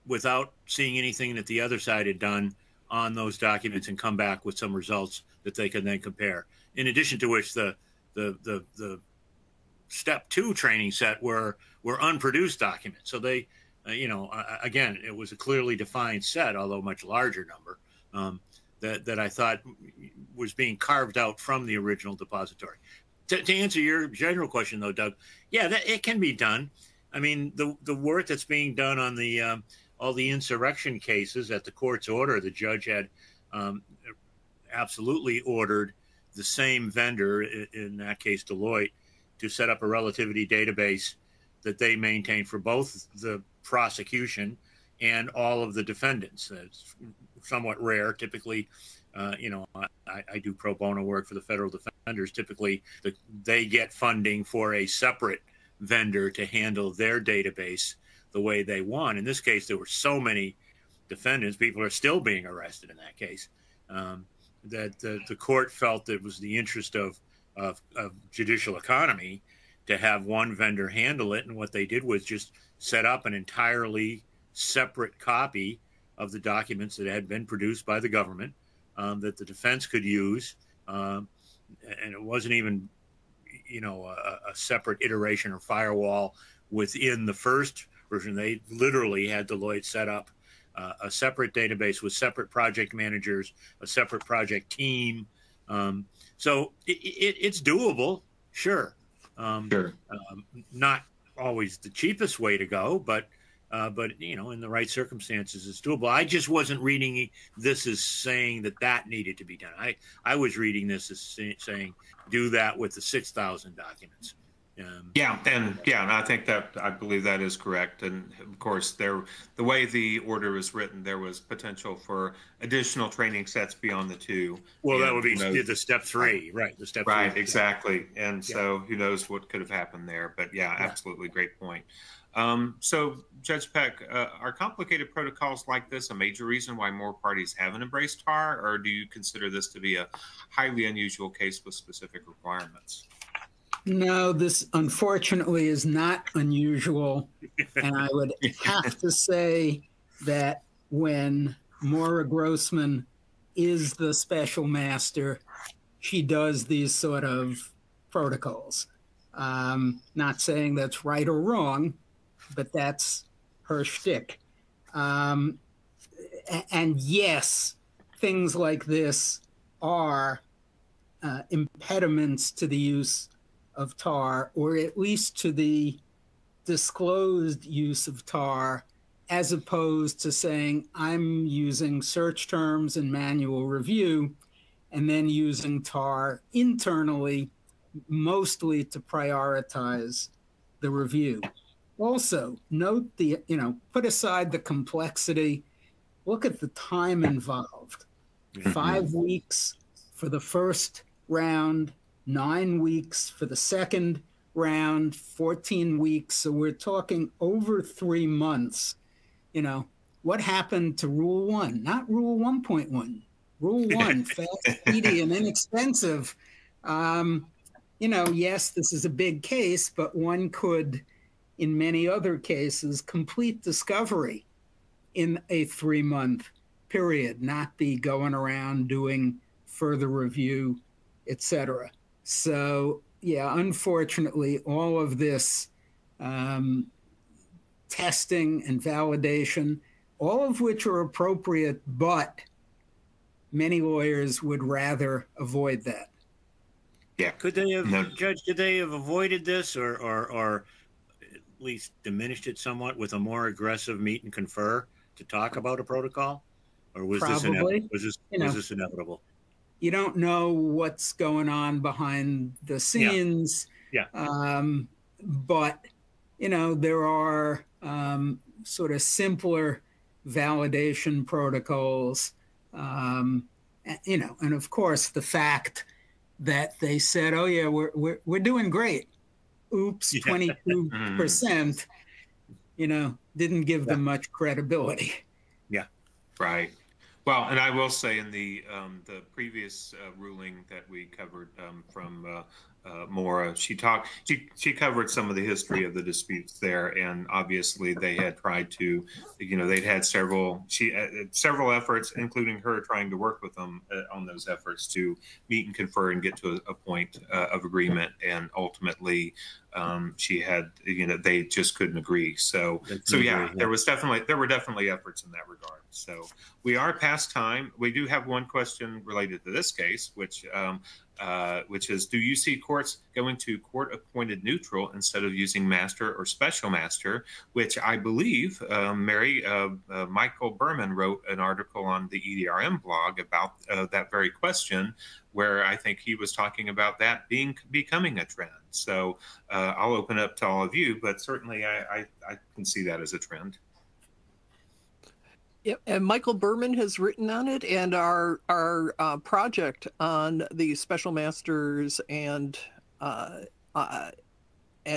without seeing anything that the other side had done on those documents and come back with some results that they could then compare. In addition to which, the step 2 training set were unproduced documents. So they, you know, again, it was a clearly defined set, although much larger number, that I thought was being carved out from the original depository. To answer your general question, though, Doug, yeah, it can be done. I mean, the work that's being done on the all the insurrection cases at the court's order, the judge had absolutely ordered the same vendor, in that case Deloitte, to set up a relativity database that they maintain for both the prosecution and all of the defendants. It's somewhat rare. Typically, you know, I do pro bono work for the federal defenders. Typically, they get funding for a separate vendor to handle their database the way they want. In this case, there were so many defendants. People are still being arrested in that case. That the court felt it was the interest of judicial economy to have one vendor handle it. And what they did was just set up an entirely separate copy of the documents that had been produced by the government that the defense could use. And it wasn't even, you know, a separate iteration or firewall within the first version. They literally had Deloitte set up a separate database with separate project managers, a separate project team. So it's doable, sure. Sure. Not always the cheapest way to go, but you know, in the right circumstances, it's doable. I just wasn't reading this as saying that needed to be done. I was reading this as saying do that with the 6,000 documents. And I think I believe that is correct. And of course, the way the order was written, there was potential for additional training sets beyond the 2. Well, that would be the step 3, right? The step 3. Right, exactly. And so who knows what could have happened there? But absolutely great point. So, Judge Peck, are complicated protocols like this a major reason why more parties haven't embraced TAR, or do you consider this to be a highly unusual case with specific requirements? No, this unfortunately is not unusual. And I would have to say that when Maura Grossman is the special master, she does these sort of protocols. Not saying that's right or wrong, but that's her shtick. And yes, things like this are impediments to the use of TAR, or at least to the disclosed use of TAR, as opposed to saying I'm using search terms and manual review and then using TAR internally, mostly to prioritize the review. Also, note put aside the complexity, look at the time involved. 5 weeks for the first round, 9 weeks for the second round, 14 weeks. So we're talking over 3 months. You know, what happened to Rule 1? Not Rule 1.1. Rule 1, fast, speedy, and inexpensive. You know, yes, this is a big case, but one could, in many other cases, complete discovery in a 3-month period, not be going around doing further review, etc. So, yeah, unfortunately, all of this testing and validation, all of which are appropriate, but many lawyers would rather avoid that. Yeah. Could they have, Judge, could they have avoided this or at least diminished it somewhat with a more aggressive meet and confer to talk about a protocol? Or was this inevitable? You don't know what's going on behind the scenes. Yeah. But, you know, there are sort of simpler validation protocols, you know, and of course the fact that they said, oh yeah, we're doing great. Oops, 22%, you know, didn't give them much credibility. Yeah. Right. Well, and I will say in the previous ruling that we covered from Maura, she covered some of the history of the disputes there, and obviously they had tried to, you know, they'd had several efforts, including her trying to work with them on those efforts to meet and confer and get to a point of agreement, and ultimately she had, you know, they just couldn't agree. So yeah, there were definitely efforts in that regard. So we are past time. We do have one question related to this case, which is, do you see courts going to court-appointed neutral instead of using master or special master? Which I believe, Mary, Michael Berman wrote an article on the EDRM blog about that very question, where I think he was talking about that becoming a trend. So I'll open up to all of you, but certainly I can see that as a trend. Yep, and Michael Berman has written on it, and our project on the special masters and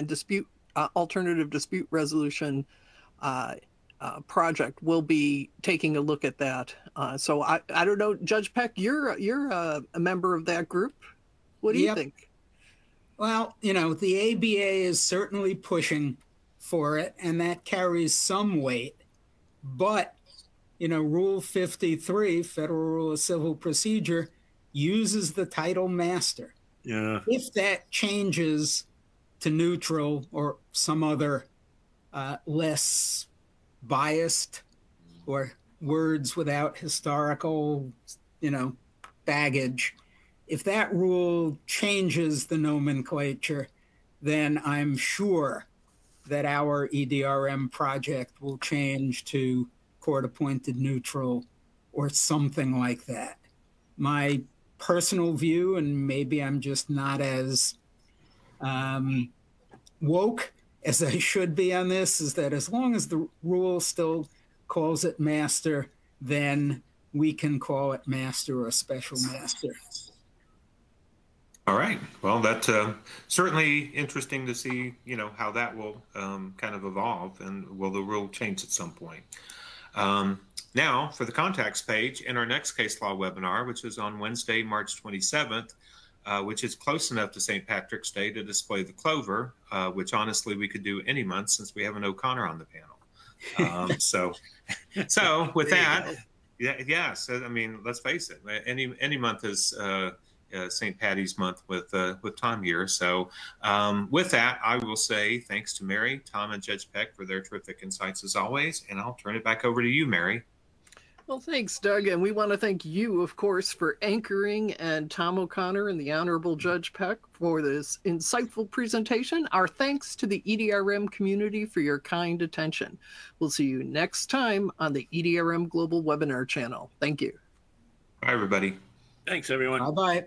dispute alternative dispute resolution project will be taking a look at that. So I don't know, Judge Peck, you're a member of that group. What do you think? Well, you know, the ABA is certainly pushing for it, and that carries some weight, but you know, Rule 53, Federal Rule of Civil Procedure, uses the title master. Yeah. If that changes to neutral or some other less biased or words without historical, you know, baggage, if that rule changes the nomenclature, then I'm sure that our EDRM project will change to court-appointed neutral or something like that. My personal view, and maybe I'm just not as woke as I should be on this, is that as long as the rule still calls it master, then we can call it master or special master. All right. Well, that's certainly interesting to see, you know, how that will kind of evolve, and will the rule change at some point. Now, for the contacts page in our next case law webinar, which is on Wednesday, March 27th, which is close enough to St. Patrick's Day to display the clover, which honestly we could do any month since we have an O'Connor on the panel. So with that, yeah. So I mean, let's face it, any month is St. Patty's month with Tom here. So with that, I will say thanks to Mary, Tom, and Judge Peck for their terrific insights as always, and I'll turn it back over to you, Mary. Well, thanks, Doug, and we want to thank you, of course, for anchoring, and Tom O'Connor and the Honorable Judge Peck for this insightful presentation. Our thanks to the EDRM community for your kind attention. We'll see you next time on the EDRM Global Webinar channel. Thank you. Bye, everybody. Thanks, everyone. Bye-bye.